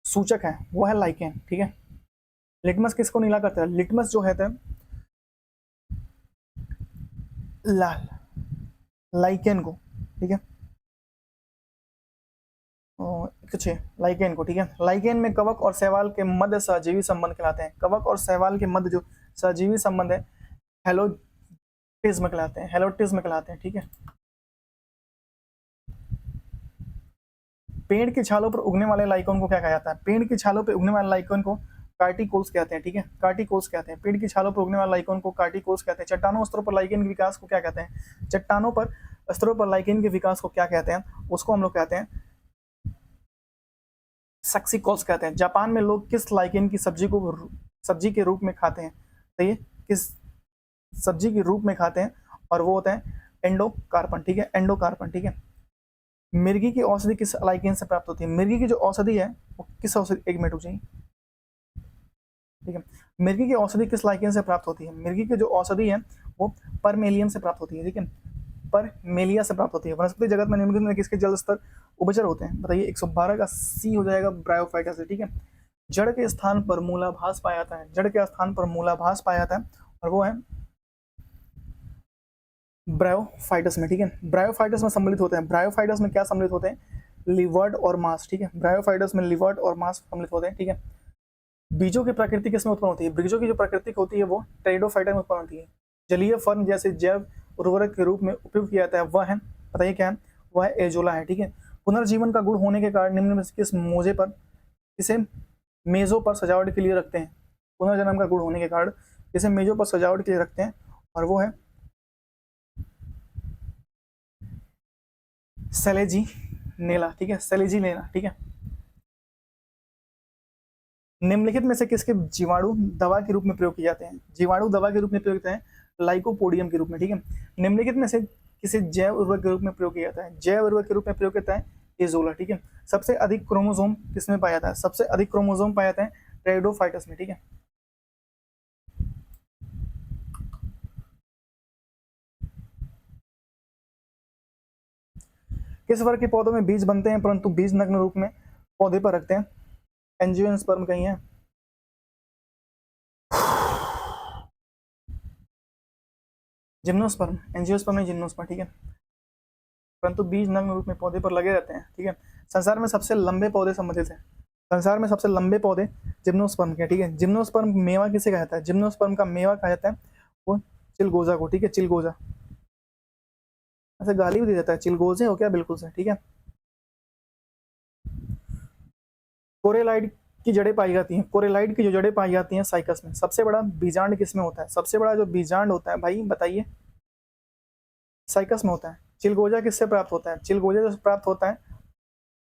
सूचक है वो है लाइकेन, ठीक है। लिटमस किसको नीला करता है, लिटमस जो है लाल, लाइकेन को, ठीक है, लाइकेन को, ठीक है। लाइकेन में कवक और शैवाल के मध्य सहजीवी संबंध कहलाते हैं, कवक और शैवाल के मध्य जो सहजीवी संबंध है हेलोटिज्म कहलाते हैं, हेलोटिज्म कहलाते हैं, ठीक है। पेड़ की छालों पर उगने वाले लाइकोन को क्या कहा जाता है, पेड़ की छालों पर उगने वाले लाइकोन को कार्टिकोल्स कहते हैं, ठीक है, कार्टिकोल्स कहते हैं, पेड़ की छालों पर उगने वाले लाइकोन को कार्टिकोल्स कहते हैं। चट्टानों स्तरों पर लाइकेन के विकास को क्या कहते हैं, चट्टानों पर स्तरों पर लाइकेन के विकास को क्या कहते हैं, उसको हम लोग कहते हैं सक्सिकोल्स कहते हैं। जापान में लोग किस लाइकेन की सब्जी के रूप में खाते हैं, बताइए किस सब्जी के रूप में खाते हैं, और वो होता है एंडोकार्पन, ठीक है, एंडोकार्पन, ठीक है। मिर्गी की औषधि किस लाइकेन से प्राप्त होती है? मिर्गी की जो औषधि है वो किस औषधि, एक मिनट रुक जाइए, ठीक है। मिर्गी की औषधि किस लाइकेन से प्राप्त होती है? मिर्गी की जो औषधि है वो परमेलियम से प्राप्त होती है, ठीक है, परमेलिया से प्राप्त होती है। वनस्पति जगत में निम्नलिखित में किसके जल स्तर उभचर होते हैं? बताइए, 112 का सी हो जाएगा ब्रायोफाइटा से, ठीक है। जड़ के स्थान पर मूलाभास पाया जाता है, जड़ के स्थान पर मूलाभास पाया जाता है, और वो है ब्रायोफाइटस में, ठीक है। ब्रायोफाइटस में सम्मिलित होते हैं, ब्रायोफाइटस में क्या सम्मिलित होते हैं? लिवर्ड और मांस, ठीक है। ब्रायोफाइटस में लिवर्ड और मांस सम्मिलित होते हैं, ठीक है। बीजों की प्रकृति किसमें उत्पन्न होती है? बीजों की जो प्रकृति होती है वो टेरिडोफाइटा में उत्पन्न होती है। जलीय फर्न जैसे जैव उर्वरक के रूप में उपयोग किया जाता है, वह है, बताइए क्या है? वह है एजोला है, ठीक है। पुनर्जीवन का गुण होने के कारण निम्न में से किस मोजे पर, इसे मेजों पर सजावट के लिए रखते हैं? पुनर्जन्म का गुण होने के कारण इसे मेजों पर सजावट के लिए रखते हैं, और वो है सेलेजी नेला, ठीक है, सेलेजी नेला, ठीक है। निम्नलिखित में से किसके जीवाणु दवा के रूप में प्रयोग किए जाते हैं? जीवाणु दवा के रूप में प्रयोग होते हैं लाइकोपोडियम के रूप में, ठीक है। निम्नलिखित में से किसे जैव उर्वरक के रूप में प्रयोग किया जाता है? जैव उर्वरक के रूप में प्रयोग किया जाता है एजोला, ठीक है। सबसे अधिक क्रोमोसोम किसमें पाया जाता है? सबसे अधिक क्रोमोसोम पाया जाता है टेरिडोफाइटस में, ठीक है। किस वर्ग के पौधों में बीज बनते हैं परंतु बीज नग्न रूप में पौधे पर रखते हैं? एंजियोस्पर्म कहीं है? जिम्नोस्पर्म, एंजियोस्पर्म नहीं जिम्नोस्पर्म, ठीक है। परंतु बीज नग्न रूप में पौधे पर लगे रहते हैं, ठीक है। संसार में सबसे लंबे पौधे संबंधित है, संसार में सबसे लंबे पौधे जिम्नोस्पर्म के, ठीक है। जिम्नोस्पर्म मेवा किसे कहा जाता है? जिम्नोस्पर्म का मेवा कहा जाता है वो चिलगोजा को, ठीक है, चिलगोजा। ऐसे गाली भी दे देता है, चिलगोजे हो क्या, बिल्कुल से, ठीक है। कोरेलाइड की जड़ें पाई जाती हैं, कोरेलाइड की जो जड़ें पाई जाती हैं साइकस में। सबसे बड़ा बीजांड किसमें होता है? सबसे बड़ा जो बीजांड होता है भाई बताइए, साइकस में होता है। चिलगोजा किससे प्राप्त होता है? चिलगोजा जो प्राप्त होता है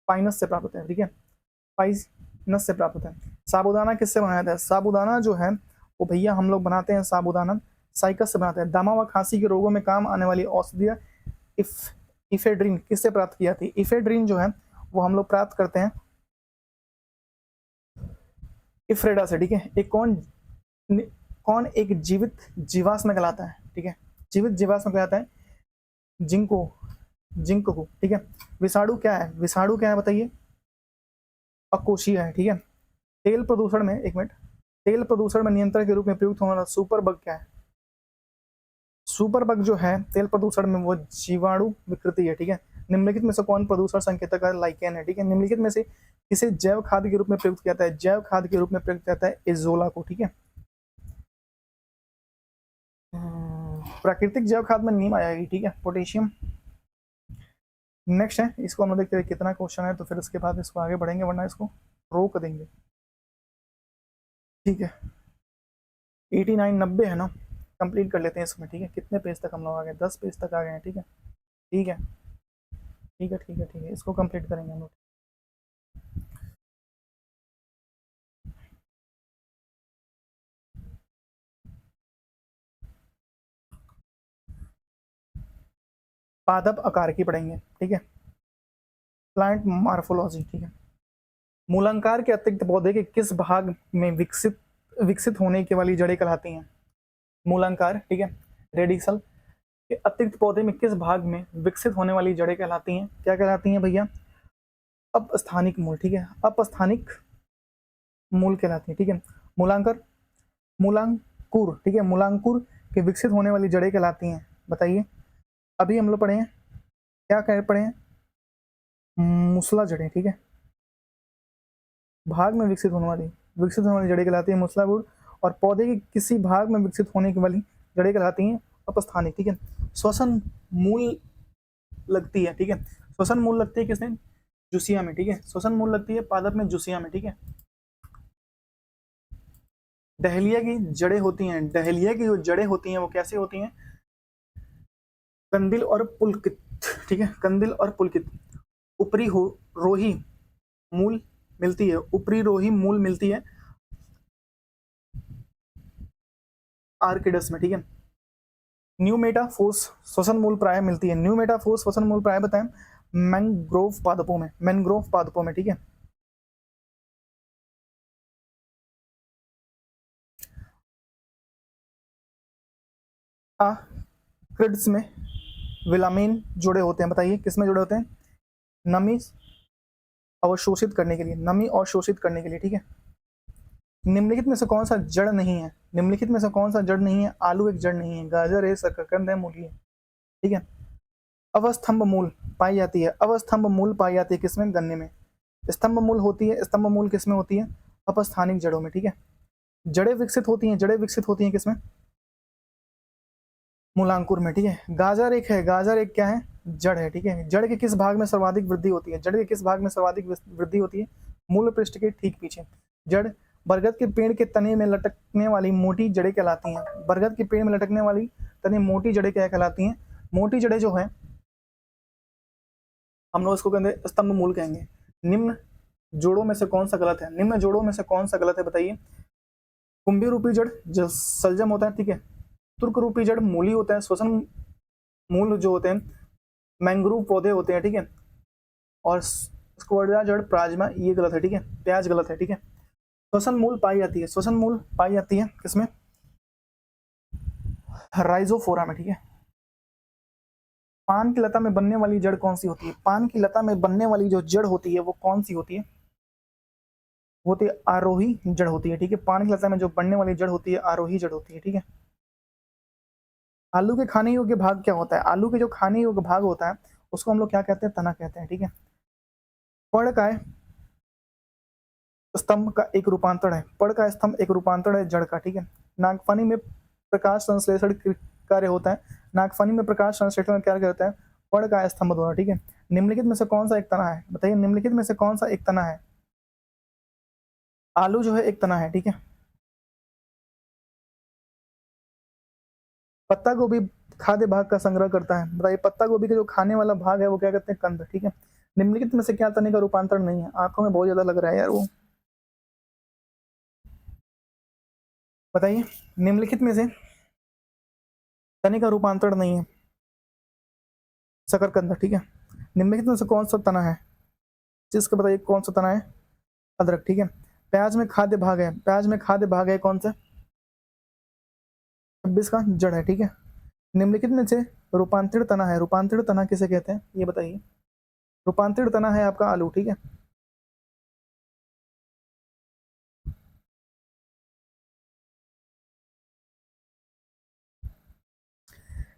पाइनस से प्राप्त होता है, ठीक है, पाइनस से प्राप्त होता है। साबूदाना किससे बनाया जाता है? साबूदाना जो है वो भैया हम लोग बनाते हैं, साबूदाना साइकस से बनाते हैं। दमा व खांसी के रोगों में काम आने वाली औषधीय इफ इफेड्रिन किससे प्राप्त की जाती है? इफेड्रिन जो है वो हम लोग प्राप्त करते हैं इफ्रेडा से, ठीक है। एक कौन एक जीवित जीवाश्म कहलाता है? ठीक है, जीवित जीवाश्म कहलाता है जिंको, जिंक को, ठीक है। विषाणु क्या है? विषाणु क्या है बताइए? अकोशीय है, ठीक है। तेल प्रदूषण में, एक मिनट, तेल प्रदूषण में नियंत्रण के रूप में प्रयुक्त होने वाला सुपर बग क्या है? सुपर बग जो है तेल प्रदूषण में वो जीवाणु विकृति है, ठीक है। निम्नलिखित में से कौन प्रदूषण संकेतक है? लाइकेन है, ठीक है। निम्नलिखित में से किसे जैव खाद के रूप में प्रयुक्त किया जाता है? जैव खाद के रूप में प्रयुक्त किया जाता है एजोला को, ठीक है। प्राकृतिक जैव खाद में नीम आएगी, ठीक है, पोटेशियम। नेक्स्ट है, इसको हम देखते हैं कितना क्वेश्चन है, तो फिर उसके बाद इसको आगे बढ़ेंगे, वरना इसको रोक देंगे, ठीक है। 89 90 है ना, कंप्लीट कर लेते हैं इसमें, ठीक है। कितने पेज तक हम लोग आ गए? 10 पेज तक आ गए हैं, ठीक है, ठीक है, ठीक है, ठीक है, ठीक है, इसको कंप्लीट करेंगे हम लोग। पादप आकार की पढ़ेंगे, ठीक है, प्लांट मार्फोलॉजी, ठीक है। मूलांकार के अतिरिक्त पौधे के किस भाग में विकसित विकसित होने के वाली जड़ें कहलाती हैं? मूलांकार, ठीक है, रेडिसल के अतिरिक्त पौधे में किस भाग में विकसित होने वाली जड़ें कहलाती हैं? क्या कहलाती हैं भैया? अपस्थानिक मूल, ठीक है, अपस्थानिक मूल कहलाती है, ठीक है। मूलांकर, मूलांकुर, ठीक है, मूलांकुर के विकसित होने वाली जड़ें कहलाती हैं, बताइए। अभी हम लोग पढ़े हैं, क्या कह पढ़े हैं? मूसला जड़ें, ठीक है, भाग में विकसित होने वाली जड़ें कहलाती है मूसलागुड़, और पौधे के किसी भाग में विकसित होने की वाली जड़ें कहलाती हैं अपस्थानिक, ठीक है। श्वसन मूल लगती है, ठीक है, श्वसन मूल लगती है किसमें? जुसिया में, ठीक है, श्वसन मूल लगती है पादप में, जुसिया में, ठीक है। डहलिया की जड़ें होती हैं, डहलिया की जो जड़ें होती हैं वो कैसे होती हैं? कंदिल और पुलकित, ठीक है, कंदिल और पुलकित। ऊपरी हो रोही मूल मिलती है, ऊपरी रोही मूल मिलती है आर्किडस में, ठीक है। न्यू मेटाफोर्स श्वसन मूल प्राय मिलती है, न्यू मेटाफोर्स श्वसन मूल प्राय बताएं मैंग्रोव पादपों में, मैंग्रोव पादपों में, ठीक है। क्रिड्स में विलामेन जुड़े होते हैं, बताइए किस में जुड़े होते हैं, नमी अवशोषित करने के लिए, नमी अवशोषित करने के लिए, ठीक है। निम्नलिखित में से कौन सा जड़ नहीं है, निम्नलिखित में से कौन सा जड़ नहीं है, आलू एक जड़ नहीं है, गाजर है, शकरकंद है, मूली है, ठीक है। अवस्थंभ मूल पाई जाती है, अवस्थंभ मूल पाई जाती है किसमें, गन्ने में। स्तंभ मूल होती है, स्तंभ मूल किसमें होती है, अपस्थानिक जड़ों में, ठीक है। जड़ें विकसित होती हैं, जड़ें विकसित होती हैं किसमें, मूलांकुर में, ठीक है। गाजर एक है, गाजर एक क्या है, जड़ है, ठीक है। जड़ के किस भाग में सर्वाधिक वृद्धि होती है, जड़ के किस भाग में सर्वाधिक वृद्धि होती है, मूल पृष्ठ के ठीक पीछे। जड़ बरगद के पेड़ के तने में लटकने वाली मोटी जड़ें कहलाती हैं, बरगद के पेड़ में लटकने वाली तने मोटी जड़ें क्या कहलाती हैं, मोटी जड़ें जो है हम लोग इसको कहेंगे स्तंभ मूल कहेंगे। निम्न जोड़ों में से कौन सा गलत है, निम्न जोड़ों में से कौन सा गलत है बताइए। कुंभी रूपी जड़ जो सलजम होता है, ठीक है। तुर्क रूपी जड़ मूली होता है, श्वसन मूल जो होते हैं मैंग्रोव पौधे होते हैं, ठीक है। और स्क्वैडा जड़ प्लाज्मा, ये गलत है, ठीक है। प्याज गलत है, ठीक है। श्वसन मूल पाई जाती है, श्वसन मूल पाई जाती है किसमें, राइजोफोरा में, ठीक है। पान की लता में बनने वाली जड़ कौन सी होती है, पान की लता में बनने वाली जो जड़ होती है वो कौन सी होती है, वो होती है आरोही जड़ होती है, ठीक है। पान की लता में जो बनने वाली जड़ होती है आरोही जड़ होती है, ठीक है। आलू के खाने योग्य भाग क्या होता है, आलू के जो खाने योग्य भाग होता है उसको हम लोग क्या कहते हैं, तना कहते हैं, ठीक है। पर्णकाय स्तंभ का एक रूपांतर है, पर्णकाय स्तंभ एक रूपांतर है जड़ का, ठीक है। नागफनी में प्रकाश संश्लेषण कार्य होता है, नागफनी में प्रकाश संश्लेषण कार्य होता है पर्णकाय स्तंभ द्वारा, ठीक है। निम्नलिखित में से कौन सा एक तना है, बताइए निम्नलिखित में से कौन सा एक तना है, आलू जो है एक तना है, ठीक है। पत्ता गोभी खाद्य भाग का संग्रह करता है, बताइए पत्ता गोभी का जो खाने वाला भाग है वो क्या कहते हैं, कंद, ठीक है। निम्नलिखित में से क्या तने का रूपांतर नहीं है, आंखों में बहुत ज्यादा लग रहा है यार वो, बताइए निम्नलिखित में से तने का रूपांतर नहीं है, शकरकंद, ठीक है। निम्नलिखित में से कौन सा तना है, जिसका बताइए कौन सा तना है, अदरक, ठीक है। प्याज में खाद्य भाग है, प्याज में खाद्य भाग है कौन सा, 26 का जड़ है, ठीक है। निम्नलिखित में से रूपांतरित तना है, रूपांतरित तना किसे कहते हैं ये बताइए, रूपांतरित तना है आपका आलू, ठीक है।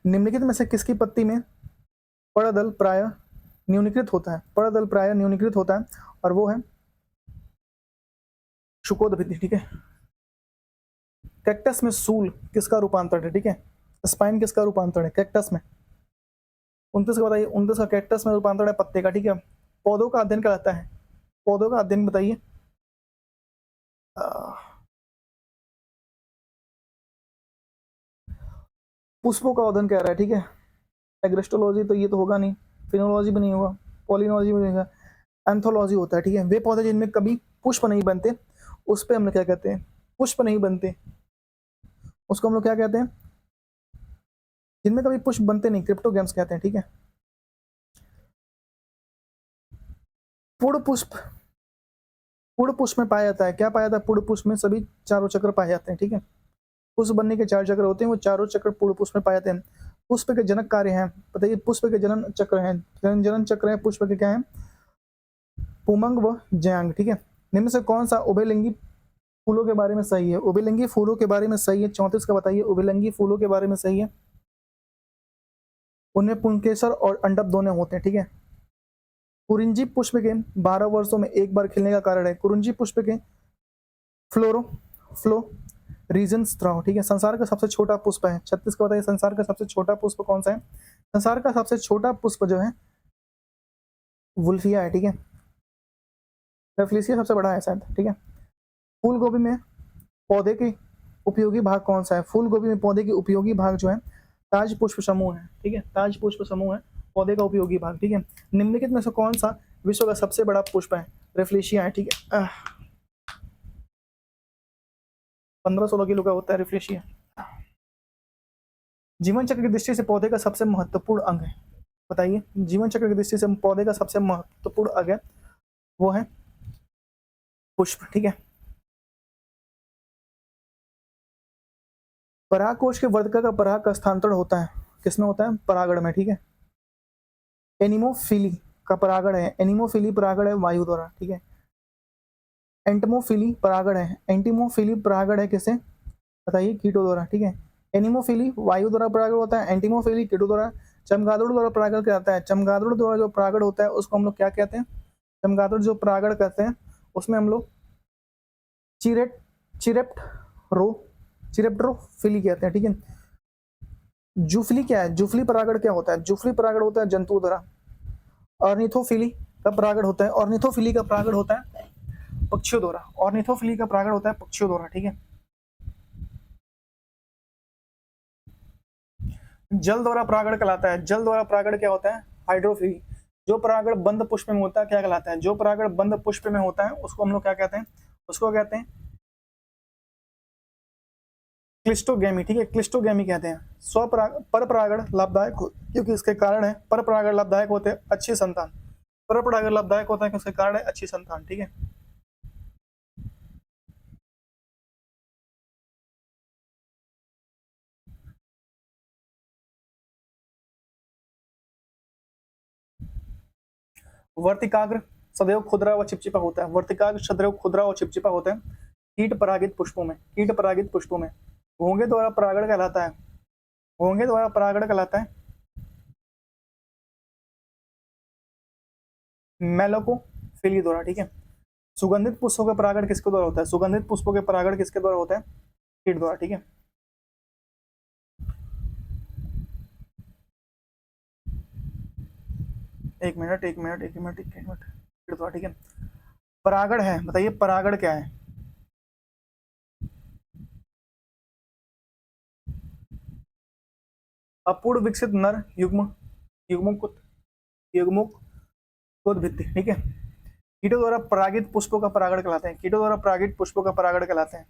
निम्नलिखित में से किसकी पत्ती में पड़दल प्राय न्यूनीकृत होता है, पड़दल प्राय न्यूनीकृत होता है और वो है शुकोदभिति, ठीक है। कैक्टस में सूल किसका रूपांतर है, ठीक है। स्पाइन किसका रूपांतर है कैक्टस में, 29 का बताइए, 29 का कैक्टस में रूपांतर है पत्ते का, ठीक है। पौधों का अध्ययन कहलाता है, पौधों का अध्ययन बताइए, पुष्पों का अध्ययन कह रहा है, ठीक है। एग्रेस्टोलॉजी तो ये तो होगा नहीं, फिनोलॉजी भी नहीं होगा, पॉलिनोलॉजी भी नहीं होगा, एंथोलॉजी होता है, ठीक है। वे पौधे जिनमें कभी पुष्प नहीं बनते उस पे हम लोग क्या कहते हैं, पुष्प नहीं बनते उसको हम लोग क्या कहते हैं, जिनमें कभी पुष्प बनते नहीं, क्रिप्टोगैम्स कहते हैं, ठीक है। पूर्ण पुष्प, पूर्ण पुष्प में पाया जाता है, क्या पाया जाता है, पूर्ण पुष्प में सभी चारों चक्र पाए जाते हैं, ठीक है। पुष्प बनने के 4 चक्र होते हैं, वो चारों चक्र पूर्ण पुष्प में पाए जाते हैं। पुष्प के जनक कार्य हैं, बताइए पुष्प के जनन चक्र हैं, जनन चक्र है पुष्प के क्या है, पुमंग व जयांग, ठीक है। निम्न से कौन सा उभयलिंगी फूलों के बारे में सही है, उभयलिंगी फूलों के बारे में सही है, 34 का बताइए उभयलिंगी फूलों के बारे में सही है, उनमें पुंकेसर और अंडप दोनों होते हैं, ठीक है। कुरिंजी पुष्प के 12 वर्षों में एक बार खिलने का कारण है, कुरिंजी पुष्प के फ्लो रीजन स्त्राव, ठीक है। संसार का सबसे छोटा पुष्प है, 36 का बताइए संसार का सबसे छोटा पुष्प कौन सा है, संसार का सबसे छोटा पुष्प जो है वुल्फिया है, ठीक है। रेफ्लिसिया सबसे बड़ा है शायद, ठीक है। फूल गोभी में पौधे के उपयोगी भाग कौन सा है, फूल गोभी में पौधे के उपयोगी भाग जो है ताज पुष्प समूह है, ठीक है। ताज पुष्प समूह है पौधे का उपयोगी भाग, ठीक है। निम्नलिखित में से कौन सा विश्व का सबसे बड़ा पुष्प है, रेफ्लिशिया है, ठीक है। 15-16 किलो का होता है रेफ्लिशिया। जीवन चक्र की दृष्टि से पौधे का सबसे महत्वपूर्ण अंग है, बताइए। जीवन चक्र की दृष्टि से पौधे का सबसे महत्वपूर्ण अंग है, वो है पुष्प, ठीक है। परागकोश के वर्तिका का पराग का स्थानांतरण होता है, किसमें होता है? परागण में, ठीक है। एनिमोफिली का परागण है, एनिमोफिली परागण है वायु द्वारा, ठीक है। एंटमोफिली परागण है, एंटीमोफिली परागण है किसे? बताइए, कीटों द्वारा, ठीक है। एनिमोफिली वायु द्वारा परागण होता है, एंटीमोफिली कीटों द्वारा। चमगादड़ द्वारा परागण कहता है, चमगादड़ द्वारा जो परागण होता है उसको हम लोग क्या कहते हैं? चमगादड़ जो परागण करते हैं उसमें हम लोग चिरेट चिरेप्टरो चिरेप्टरोफिली कहते हैं, ठीक है। जूफली क्या है? जूफली परागण क्या होता है? जूफली परागण होता है जंतुओं द्वारा। ऑर्निथोफिली का परागण होता है, ऑर्निथोफिली का परागण होता है पक्षियों द्वारा, ऑर्निथोफिली का परागण होता है पक्षियों द्वारा, ठीक है। जल द्वारा परागण कहलाता है, जल द्वारा परागण क्या होता है? हाइड्रोफिली। जो परागण बंद पुष्प में होता है क्या कहलाता है? जो परागण बंद पुष्प में होता है उसको हम लोग क्या कहते हैं? उसको कहते हैं क्लिस्टोगेमी, ठीक है, क्लिस्टोगेमी कहते हैं। पर परागण लाभदायक क्योंकि इसके कारण है, पर परागण लाभदायक होते हैं अच्छी संतान, पर परागण लाभदायक होता है उसके कारण है अच्छी संतान, ठीक है। वर्तिकाग्र सदैव खुदरा व चिपचिपा होता है, वर्तिकाग्र सदैव खुदरा और चिपचिपा होता है कीट परागित पुष्पों में, कीट परागित पुष्पों में। घोंगे द्वारा परागण कहलाता है, घोंगे द्वारा परागण कहलाता है मेलोकोफिली द्वारा, ठीक है। सुगंधित पुष्पों का परागण किसके द्वारा होता है? सुगंधित पुष्पों के परागण किसके द्वारा होता है? कीट द्वारा, ठीक है। एक मिनट एक मिनट एक मिनट एक मिनट, कीट द्वारा, ठीक है। परागण है, बताइए परागण क्या है? अपूर्ण विकसित नर युग्म युग्मों युग्मों भित्ति, ठीक है। कीटों द्वारा परागित पुष्पों का परागण कहलाते हैं, कीटों द्वारा परागित पुष्पों का परागण कहलाते हैं।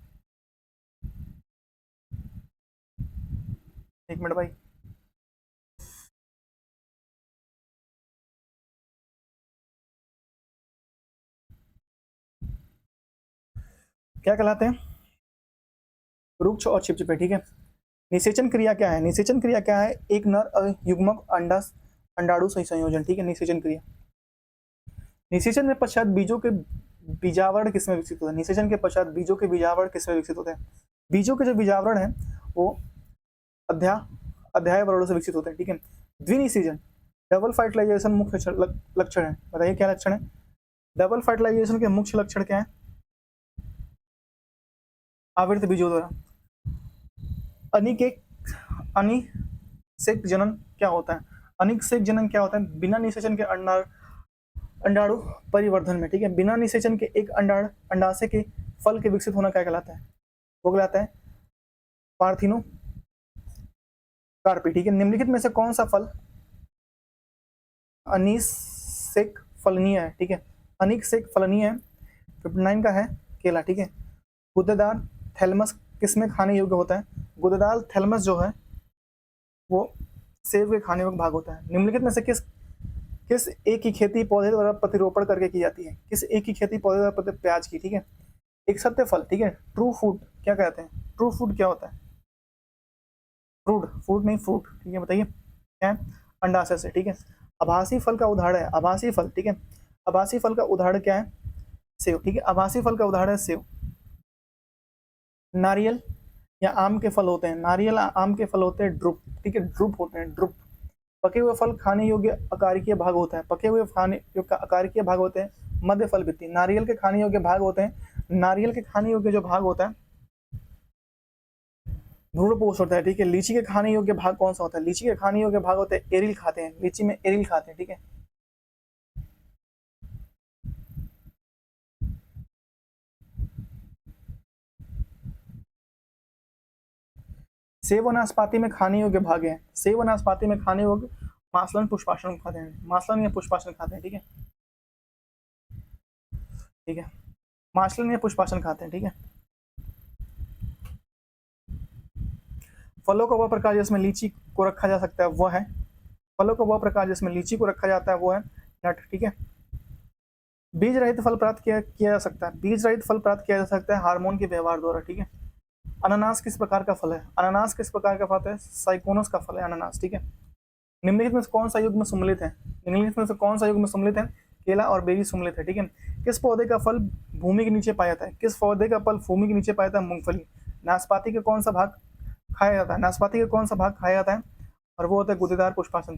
एक मिनट भाई। क्या कहलाते हैं? रुक्ष और चिपचिपे, ठीक है। निषेचन क्रिया क्या है? निषेचन क्रिया क्या है? एक नर युग्मक अंडा अंडाणु सही संयोजन, ठीक है, निषेचन क्रिया। निषेचन के पश्चात बीजों के बीजावरण किसमें विकसित होता है? निषेचन के पश्चात बीजों के बीजावरण किसमें विकसित होते हैं? बीजों के जो बीजावरण है वो अध्याय वर्णों से विकसित होते हैं, ठीक है। द्विनिषेचन डबल फर्टिलाइजेशन मुख्य लक्षण है, बताइए क्या लक्षण है? डबल फर्टिलाइजेशन के मुख्य लक्षण क्या है? आवृत बीजों द्वारा। अनिकेक अनिषेक जनन क्या होता है? अनिषेक जनन क्या होता है? बिना निषेचन के अंडाणु परिवर्धन में, ठीक है, बिना निषेचन के एक अंडाशय के फल के विकसित होना क्या कहलाता है? वो कहलाता है पार्थिनो कार्पी, ठीक है। निम्नलिखित में से कौन सा फल अनिषेक फलनीय है? ठीक है, अनिषेक फलनीय है। 59 का है केला, ठीक है। गुदेदार थैलमस किसमें खाने योग्य होता है? गुदेदार थैलमस जो है वो सेब के खाने योग्य भाग होता है। निम्नलिखित में से किस एक की खेती पौधे द्वारा प्रतिरोपण करके की जाती है? किस एक की खेती पौधे द्वारा प्याज की, ठीक है। एक सत्य फल, ठीक है, ट्रू फूड क्या कहते हैं? ट्रू फूड क्या होता है? फ्रूट, फूड नहीं फ्रूट, ठीक है, बताइए क्या है? अंडाशय से, ठीक है। आभासी फल का उदाहरण है, आभासी फल, ठीक है। आभासी फल का उदाहरण क्या है? सेव, ठीक है, आभासी फल का उदाहरण है सेव। नारियल या आम के फल होते हैं, नारियल आम के फल होते हैं ड्रुप, ठीक है, ड्रुप होते हैं ड्रुप। पके हुए फल खाने योग्य आकारिकीय भाग होता है, पके हुए खाने योग्य आकारिकीय भाग होते हैं मध्य फल भित्ति। नारियल के खाने योग्य भाग होते हैं, नारियल के खाने योग्य जो भाग होता है भ्रूणपोष होता है, ठीक है। लीची के खाने योग्य भाग कौन सा होता है? लीची के खाने योग्य भाग होते हैं एरिल खाते हैं, लीची में एरिल खाते हैं, ठीक है। सेब और नाशपाती में खाने योग्य भाग है, सेब और नाशपाती में खाने योग्य मासलन पुष्पासन खाते हैं, मासलन या पुष्पासन खाते हैं, ठीक है, ठीक है, मासलन या पुष्पासन खाते हैं, ठीक है। फलों का वह प्रकार जिसमें लीची को रखा जा सकता है वो है, फलों का वह प्रकार जिसमें लीची को रखा जाता है वो है नट, ठीक है। बीज रहित फल प्राप्त किया जा सकता है, बीज रहित फल प्राप्त किया जा सकता है हार्मोन के व्यवहार द्वारा, ठीक है। अनानास किस प्रकार का फल है, अनानास किस प्रकार का फल है, साइकोनस का फल है अनानास, ठीक है। निम्नलिखित में से कौन सा युग में सम्मिलित है, निम्नलिखित में से कौन सा युग में सम्मिलित है, केला और बेरी सम्मिलित है, ठीक है। किस पौधे का फल भूमि के नीचे पाया जाता है, किस पौधे का फल भूमि के नीचे पाया जाता है, मूंगफली। नाशपाती का कौन सा भाग खाया जाता है, नाशपाती का कौन सा भाग खाया जाता है, और वो होता है गुदेदार पुष्पासन।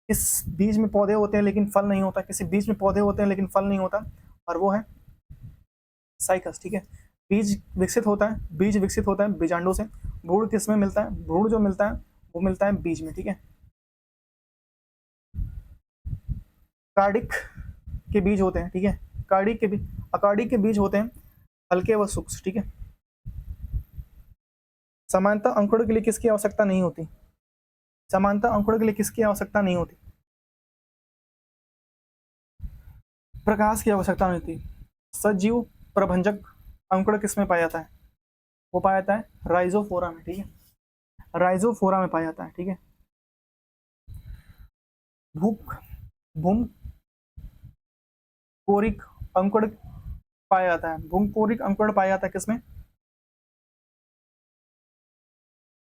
किस बीज में पौधे होते हैं लेकिन फल नहीं होता, किसी बीज में पौधे होते हैं लेकिन फल नहीं होता, और वो है साइकस, ठीक है। बीज विकसित होता है, बीज विकसित होता है बीजांडों से। भ्रूण किस में मिलता है, भ्रूण जो मिलता है वो मिलता है बीज में, ठीक है। कार्डिक के बीज होते हैं, ठीक है, कार्डिक के बीज, अकार्डिक के बीज होते हैं हल्के व सूक्ष्म, ठीक है। समानता अंकुरण के लिए किसकी आवश्यकता नहीं होती, समानता अंकुरण के लिए किसकी आवश्यकता नहीं होती, प्रकाश की आवश्यकता नहीं होती। सजीव प्रभंजक अंकुरण किसमें पाया जाता है, वो पाया जाता है राइजोफोरा में, ठीक है, राइजोफोरा में पाया जाता है, ठीक है। भूख भूम कोरिक अंकुरण पाया जाता है, भूम कोरिक अंकुरण पाया जाता है किसमें,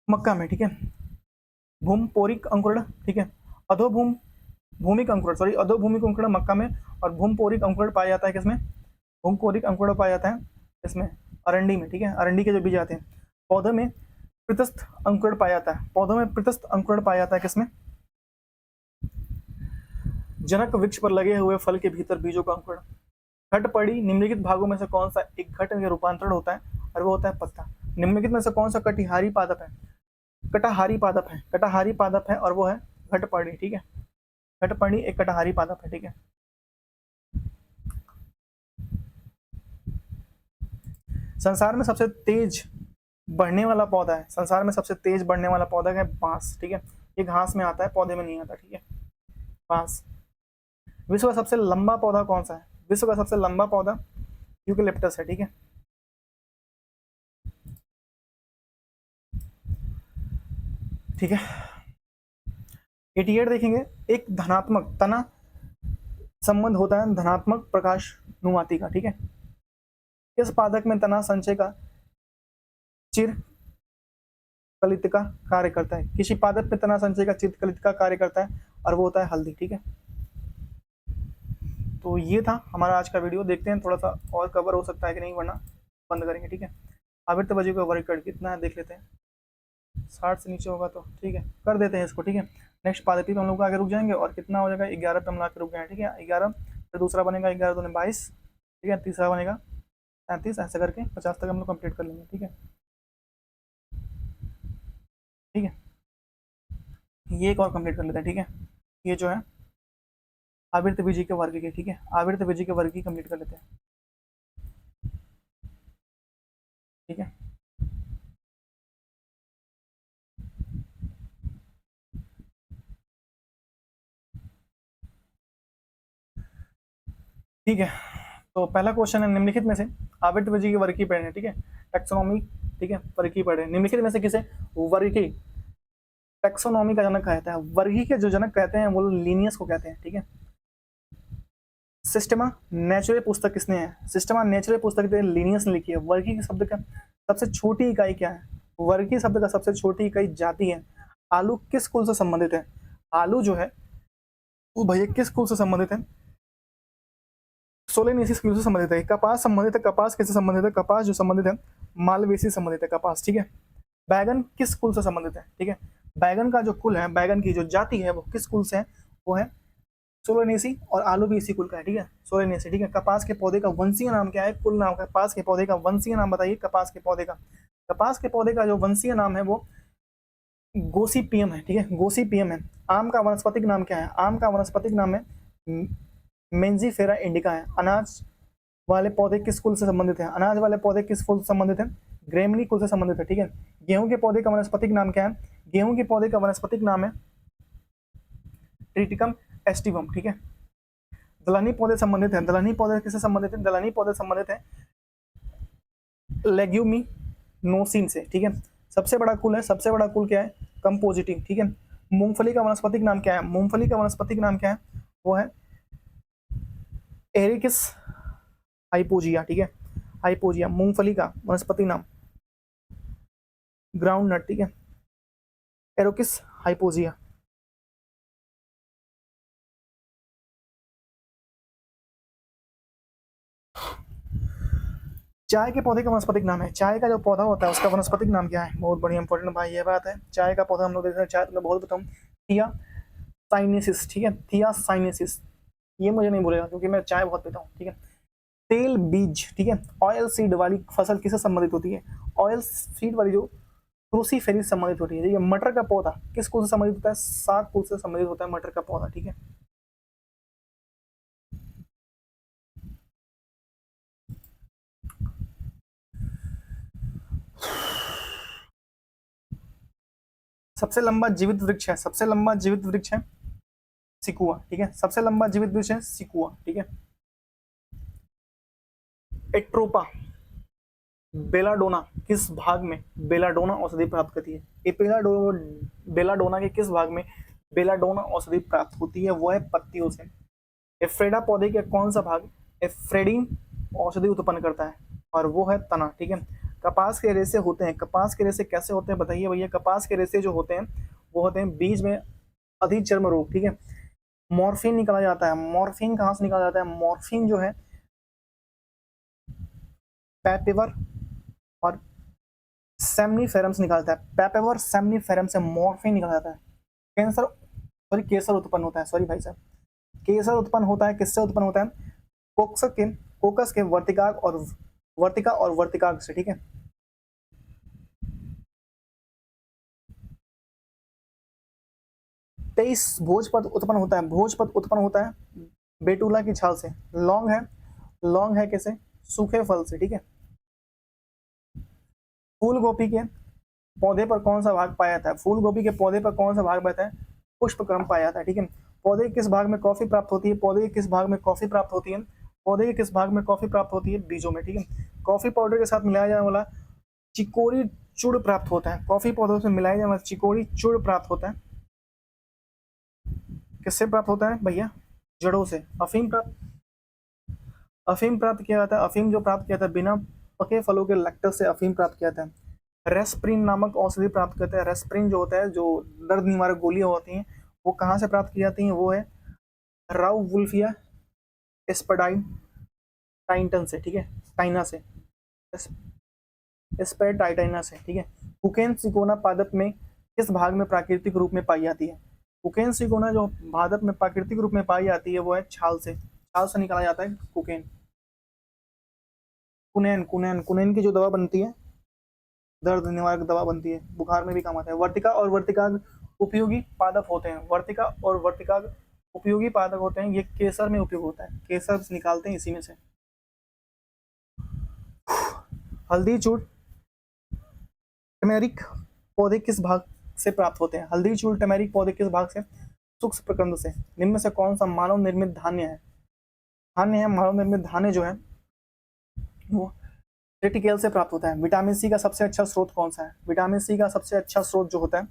मक्का में, ठीक है। भूम पोरिक अंकुरण, ठीक है। अधोभूम भूमिक अंकुरण, सॉरी अधोभूमिक अंकुरण मक्का में, और भूम पोरिक अंकुरण पाया जाता है किसमें, भूम पोरिक अंकुरण पाया जाता है इसमें अरंडी में, ठीक है, अरंडी के जो बीज आते हैं। पौधे में प्रतस्थ अंकुरण पाया जाता है, पौधों में प्रतस्थ अंकुरण पाया जाता है किसमें, जनक वृक्ष पर लगे हुए फल के भीतर बीजों का अंकुरण। घट पड़ी निम्नलिखित भागों में से कौन सा एक घट में रूपांतरण होता है, और वो होता है पत्ता। निम्नलिखित में से कौन सा कटिहारी पादप है, कटाहारी पादप है, कटाहारी पादप है, और वो है घटपर्णी, ठीक है। घटपर्णी एक कटाहारी पादप है, ठीक है। संसार में सबसे तेज बढ़ने वाला पौधा है, संसार में सबसे तेज बढ़ने वाला पौधा है बांस, ठीक है। ये घास में आता है, पौधे में नहीं आता, ठीक है, बांस। विश्व का सबसे लंबा पौधा कौन सा है, विश्व का सबसे लंबा पौधा यूकेलिप्टस है, ठीक है। ठीक है, 88 देखेंगे। एक धनात्मक तना संबंध होता है धनात्मक प्रकाश नुमाती का, ठीक है। किस पादप में तना संचय का चिर कलित का कार्य करता है, किसी पादप में तना संचय का चिर कलित का कार्य करता है, और वो होता है हल्दी, ठीक है। तो ये था हमारा आज का वीडियो, देखते हैं थोड़ा सा और कवर हो सकता है कि नहीं, वरना बंद करेंगे, ठीक है। आविर्त बजे का वर्ग कट कितना है देख लेते हैं, 60 से नीचे होगा तो ठीक है, कर देते हैं इसको, ठीक है। नेक्स्ट पादपी पे हम लोग आगे रुक जाएंगे, और कितना हो जाएगा 11 पे हम ला के रुक गए, ठीक है। 11 फिर दूसरा बनेगा 11 दूनी 22, ठीक है। तीसरा बनेगा 33, ऐसे करके 50 तक हम लोग कंप्लीट कर लेंगे, ठीक है, ठीक है। ये एक और कंप्लीट कर लेते हैं, ठीक है। ये जो है आविर्त बीजी के वर्ग के, ठीक है, आविर्त बीजी के वर्ग की कंप्लीट कर लेते हैं, ठीक है। ठीक है, तो पहला क्वेश्चन है निम्नलिखित में से आविर्त बीजी के वर्ग की पढ़े, ठीक है, टैक्सोनॉमी, ठीक है, वर्ग की पढ़े। निम्नलिखित में से किसे वर्गीय टैक्सोनॉमी का जनक कहता है, वर्गीय के जो जनक कहते हैं वो लीनियस को कहते हैं, ठीक है। सिस्टमा नेचुरल पुस्तक किसने है, सिस्टमा नेचुरल पुस्तक लीनियस ने लिखी है। वर्गीय शब्द का सबसे छोटी इकाई क्या है, वर्गीय शब्द का सबसे छोटी इकाई जाति है। आलू किस कुल से संबंधित है, आलू जो है वो भैया किस कुल से संबंधित है, सोलेनेसिस कुल से संबंधित है। कपास संबंधित है, कपास किससे संबंधित है, कपास जो संबंधित है मालवेसी संबंधित है कपास, ठीक है। बैगन किस कुल से संबंधित है, ठीक है, बैगन का जो कुल है, बैगन की जो जाति है वो किस कुल से है, वो है सोलेनेसी, और आलू भी इसी कुल का है, ठीक है, सोलेनेसी, ठीक है। कपास के पौधे का वंशीय नाम क्या है, कुल नाम, कपास के पौधे का वंशीय नाम बताइए, कपास के पौधे का, कपास के पौधे का जो वंशीय नाम है वो गोसिपियम है, ठीक है, गोसिपियम है। आम का वनस्पतिक नाम क्या है, आम का वनस्पतिक नाम है मेंजीफेरा इंडिका है। अनाज वाले पौधे किस कुल से संबंधित है, अनाज वाले पौधे किस कुल से संबंधित है, ग्रेमनी कुल से संबंधित है, ठीक है। गेहूं के पौधे का वनस्पतिक नाम क्या है, गेहूं के पौधे का वनस्पतिक नाम है ट्रिटिकम एस्टिवम, ठीक है। दलहनी पौधे संबंधित है, दलहनी पौधे किससे संबंधित है, दलहनी पौधे संबंधित है लेग्यूमिनोसिन से, ठीक है। सबसे बड़ा कुल है, सबसे बड़ा कुल क्या है, कंपोजिटिव, ठीक है। मूंगफली का वनस्पतिक नाम क्या है, मूंगफली का वनस्पतिक नाम क्या है, वो है एरिकिस हाइपोजिया, ठीक है, हाइपोजिया मूंगफली का वनस्पतिक नाम, ग्राउंड नट, ठीक है, एरोकिस हाइपोजिया। चाय के पौधे का वनस्पतिक नाम है, चाय का जो पौधा होता है उसका वनस्पतिक नाम क्या है, बहुत बढ़िया इंपॉर्टेंट भाई ये बात है। चाय का पौधा हम लोग देखते हैं, चाय मैं बहुत बताऊँ, थिया साइनेसिस, ठीक है, थिया साइनेसिस, ये मुझे नहीं बोलेगा क्योंकि मैं चाय बहुत पीता हूँ, ठीक है। तेल बीज, ठीक है, ऑयल सीड वाली फसल किससे संबंधित होती है, ऑयल सीड वाली जो क्रूसीफेरी से संबंधित होती है, ठीक है। मटर का पौधा किस कुल से संबंधित होता है, सात कुल से संबंधित होता है मटर का पौधा, ठीक है। सबसे लंबा जीवित वृक्ष है, सबसे लंबा जीवित वृक्ष है सिकुआ, ठीक है, सबसे लंबा जीवित वृक्ष है सिकुआ, ठीक है। एट्रोपा बेलाडोना किस भाग में बेलाडोना औषधि प्राप्त करती है, ये बेलाडोना के किस भाग में बेलाडोना औषधि प्राप्त होती है, वो है पत्तियों से। एफ्रेडा पौधे के कौन सा भाग एफ्रेडिन औषधि उत्पन्न करता है, और वो है तना, ठीक है। कपास के रेशे होते हैं, कपास के रेशे कैसे होते हैं बताइए भैया, कपास के रेशे जो होते हैं वो होते हैं बीज में अधिचर्म रोग, ठीक है। मॉर्फिन निकाला जाता है, मॉर्फिन कहाँ से निकाला जाता है, मॉर्फिन जो है पैपेवर और सेमनीफेरम से निकालता है, पैपेवर सेमनीफेरम से मॉर्फिन निकाला जाता है। कैंसर सॉरी केसर उत्पन्न होता है, सॉरी भाई साहब, केसर उत्पन्न होता है किससे उत्पन्न होता है, कोकस के वर्तिका और वर्तिकाग्र से, ठीक है। तेईस भोजपत्र उत्पन्न होता है, भोजपत्र उत्पन्न होता है बेटूला की छाल से। लौंग है कैसे, सूखे फल से, ठीक है। फूल गोभी के पौधे पर कौन सा भाग पाया जाता है, फूल गोभी के पौधे पर कौन सा भाग पाया जाता है, पुष्पक्रम पाया जाता है, ठीक है। पौधे के किस भाग में कॉफी प्राप्त होती है, पौधे के किस भाग में कॉफी प्राप्त होती है, पौधे के किस भाग में कॉफी प्राप्त होती है, बीजों में, ठीक है। कॉफी पाउडर के साथ मिलाया जाने वाला चिकोरी चूर्ण प्राप्त होता है, कॉफी पौधों से मिलाया जाने वाला चिकोरी चूर्ण प्राप्त होता है, किससे प्राप्त होता है भैया, जड़ों से। अफीम प्राप्त किया जाता है, अफीम जो प्राप्त किया जाता है बिना पके फलों के लैक्टस से अफीम प्राप्त किया जाता है। रेस्प्रिन नामक औषधि प्राप्त करते हैं, रेस्प्रिन जो होता है जो दर्द निवारक गोलियां होती हैं वो कहाँ से प्राप्त की जाती हैं, वो है राउ वुल्फिया एस्पर्डाइन टाइटन से, ठीक है, टाइना से, एस्पेटाइटाइना से, ठीक है। कुकेन सिकोना पादप में किस भाग में प्राकृतिक रूप में पाई जाती है, कुकेन सिकोना जो पादप में प्राकृतिक रूप में पाई जाती है वो है छाल से, छाल से निकाला जाता है कुकेन। कुनैन कुनैन कुनैन की जो दवा बनती है, दर्द निवारक दवा बनती है, बुखार में भी काम आता है। वर्तिका और वर्तिकाग्र उपयोगी पादप होते हैं, वर्तिका और वर्तिकाग्र उपयोगी पादप होते हैं, ये केसर में उपयोग होता है, केसर से निकालते हैं इसी में से। हल्दी चूर्ण टर्मेरिक पौधे किस भाग से प्राप्त होते हैं, हल्दी चूर्ण टर्मेरिक पौधे किस भाग से, सूक्ष्म प्रकंद से। निम्न में से कौन सा मानव निर्मित धान्य है, मानव निर्मित धान्य जो है वो रेटिकेल से प्राप्त होता है। विटामिन सी का सबसे अच्छा स्रोत कौन सा है, विटामिन सी का सबसे अच्छा स्रोत जो होता है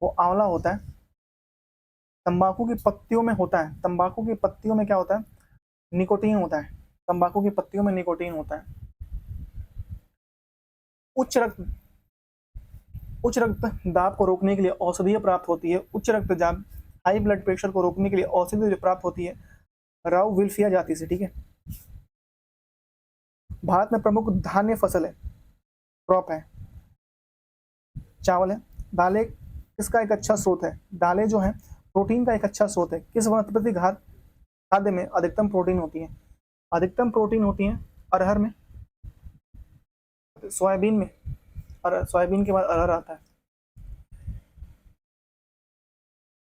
वो आंवला होता है। तंबाकू की पत्तियों में होता है, तंबाकू की पत्तियों में क्या होता है, निकोटीन होता है, तंबाकू की पत्तियों में निकोटीन होता है। उच्च रक्तदाब को रोकने के लिए औषधि प्राप्त होती है, उच्च रक्तचाप हाई ब्लड प्रेशर को रोकने के लिए औषधि प्राप्त होती है राउ विल्फिया जाति से, ठीक है। भारत में प्रमुख धान्य फसल है, क्रॉप है, चावल है। दालें किसका एक अच्छा स्रोत है, दालें जो है प्रोटीन का एक अच्छा स्रोत है। किस वनस्पति खाद्य में अधिकतम प्रोटीन होती है, अधिकतम प्रोटीन होती है अरहर में, सोयाबीन में, और सोयाबीन के बाद अरहर आता है।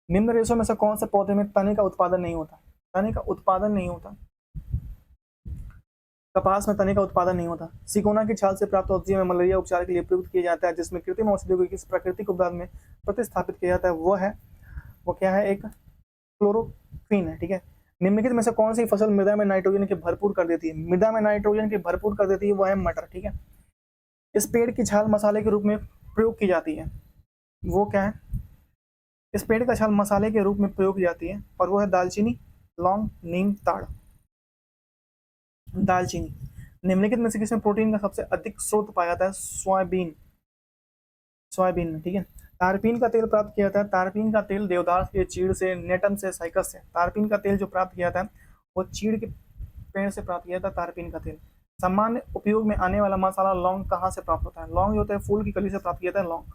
निम्न रेशों में से कौन से पौधे में तने का उत्पादन नहीं होता, तने का उत्पादन नहीं होता, कपास में तने का उत्पादन नहीं होता। सिकोना की छाल से प्राप्त औषधि में मलेरिया उपचार के लिए प्रयुक्त किया जाता है, जिसमें कृत्रिम औषधियों को किस प्राकृतिक उपदान में प्रतिस्थापित किया जाता है, वो क्या है, एक क्लोरोक्विन है, ठीक है। निम्नलिखित में से कौन सी फसल मृदा में नाइट्रोजन की भरपूर कर देती है, मृदा में नाइट्रोजन की भरपूर कर देती है, वो है मटर, ठीक है। इस पेड़ की छाल मसाले के रूप में प्रयोग की जाती है वो क्या है, इस पेड़ का छाल मसाले के रूप में प्रयोग की जाती है, और वो है दालचीनी, लौंग, नीम, ताड़। दालचीनी। निम्नलिखित में से किसमें प्रोटीन का सबसे अधिक स्रोत पाया जाता है? सोयाबीन। सोयाबीन में, ठीक है। तारपीन का तेल प्राप्त किया जाता है, तारपीन का तेल देवदार के चीड़ से, नेटम से, साइकस से। तारपीन का तेल जो प्राप्त किया जाता है वो चीड़ के पेड़ से प्राप्त किया जाता है तारपीन का तेल। सामान्य उपयोग में आने वाला मसाला लौंग कहाँ से प्राप्त होता है? लौंग जो होता है फूल की कली से प्राप्त किया जाता है लौंग।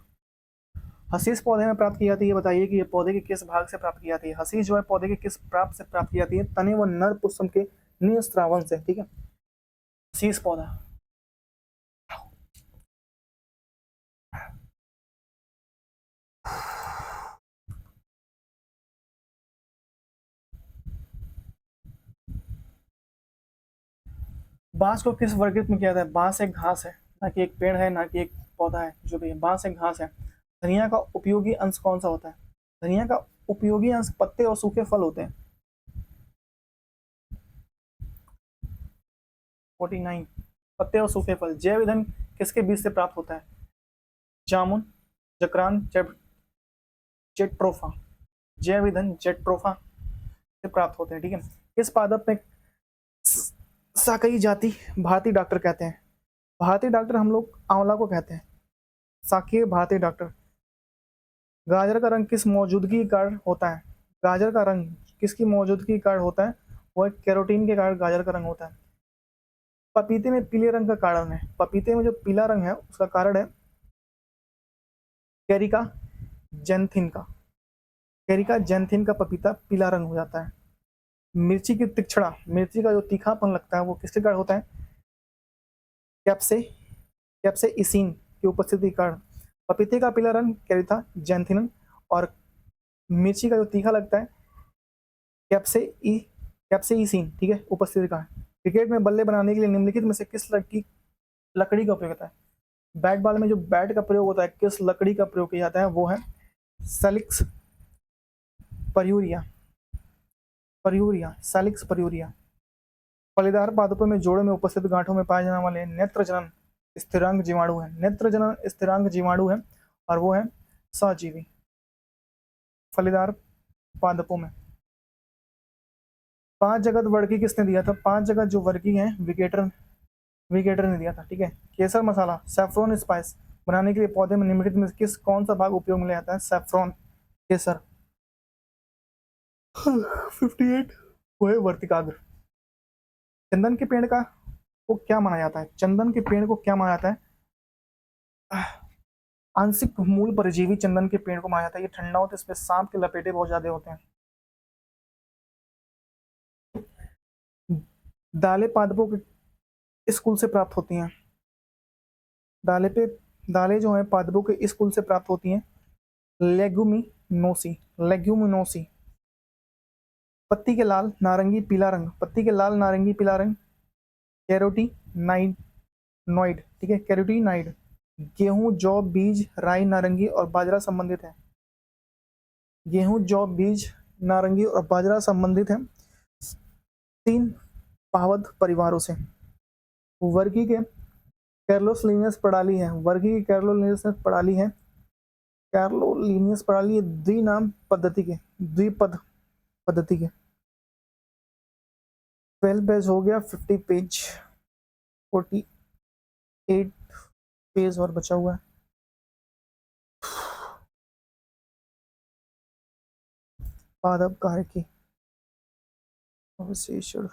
हसीस पौधे में प्राप्त की जाती है, बताइए कि ये पौधे के किस भाग से प्राप्त की जाती है? हसीस जो है पौधे के किस प्राप्त से प्राप्त की जाती है? तने व नर पुष्प के निस्रावन से, ठीक है। हसीस पौधा। बांस को किस वर्गीकृत में किया जाता है? बांस एक घास है, ना कि एक पेड़ है, ना कि एक पौधा है, जो भी है बांस एक घास है। धनिया का उपयोगी अंश कौन सा होता है? धनिया का उपयोगी अंश पत्ते और सूखे फल होते हैं। 49। पत्ते और सूखे फल। जैव ईंधन किसके बीज से प्राप्त होता है? जामुन, जकरान, जेट्रोफा। जैव ईंधन जेट्रोफा से प्राप्त होते हैं, ठीक है। इस पादप में साकई जाति भारतीय डॉक्टर कहते हैं? भारतीय डॉक्टर हम लोग आंवला को कहते हैं, साकीय भारतीय डॉक्टर। गाजर का रंग किस मौजूदगी के कारण होता है? गाजर का रंग किसकी मौजूदगी के कारण होता है? वो कैरोटीन के कारण गाजर का रंग होता है। पपीते में पीले रंग का कारण है, पपीते में जो पीला रंग है उसका कारण है कैरिका जेंथिन का। कैरिका जेंथिन का पपीता पीला रंग हो जाता है। मिर्ची की तीक्ष्णा, मिर्ची का जो तीखापन लगता है वो किसके कारण होता है? कैप्से कैप्सेइसिन की उपस्थिति के कारण। पपीते का पीला रंग कैरिथा जेंथिन, और मिर्ची का जो तीखा लगता है कैप्सेइसिन, ठीक है, उपस्थिति का। क्रिकेट में बल्ले बनाने के लिए निम्नलिखित में से किस लकड़ी का उपयोग होता है? बैट बॉल में जो बैट का प्रयोग होता है किस लकड़ी का प्रयोग किया जाता है? वो है सैलिक्स पर्यूरिया। सैलिक्स पर्यूरिया। फलीदार पादपों में जोड़ों में उपस्थित गांठों में पाए जाने वाले नेत्रजनन स्थिरांक जीवाणु है। नेत्रजनन स्थिरांक जीवाणु है, और वो है सहजीवी फलीदार पादपों में। पांच जगत वर्गी किसने दिया था? पांच जगत जो वर्गी है विकेटर ने दिया था, ठीक है। केसर मसाला, सैफ्रॉन स्पाइस बनाने के लिए पौधे में निम्नलिखित में किस कौन सा भाग उपयोग में लिया जाता है? सैफ्रॉन, केसर। 58 वो है वर्तिकाग्र। चंदन के पेड़ का को क्या माना जाता है? चंदन के पेड़ को क्या माना जाता है? आंशिक मूल परजीवी चंदन के पेड़ को माना जाता है। ये ठंडा होता है, इसमें सांप के लपेटे बहुत ज्यादा होते हैं। दालें पादपों के स्कूल से प्राप्त होती हैं। दालें पे दालें जो है पादपों के स्कूल से प्राप्त होती हैं। Leguminosae, Leguminosae. पत्ती के लाल नारंगी पीला रंग, पत्ती के लाल नारंगी पीला रंग कैरोटीनाइड, ठीक है, कैरोटीनाइड। गेहूं, जौ, बीज, राई, नारंगी और बाजरा संबंधित है। गेहूं, जौ, बीज, नारंगी और बाजरा संबंधित है तीन पावद परिवारों से। वर्गी के कैरोलिनियस प्रणाली है, वर्गी की कैरोलिनियस प्रणाली है, कैरोलिनियस प्रणाली द्विनाम पद्धति के, द्विपद पद्धति के। 12 पेज हो गया, 50 पेज, 48 पेज और बचा हुआ है। पादप कार्य की अवशेषण।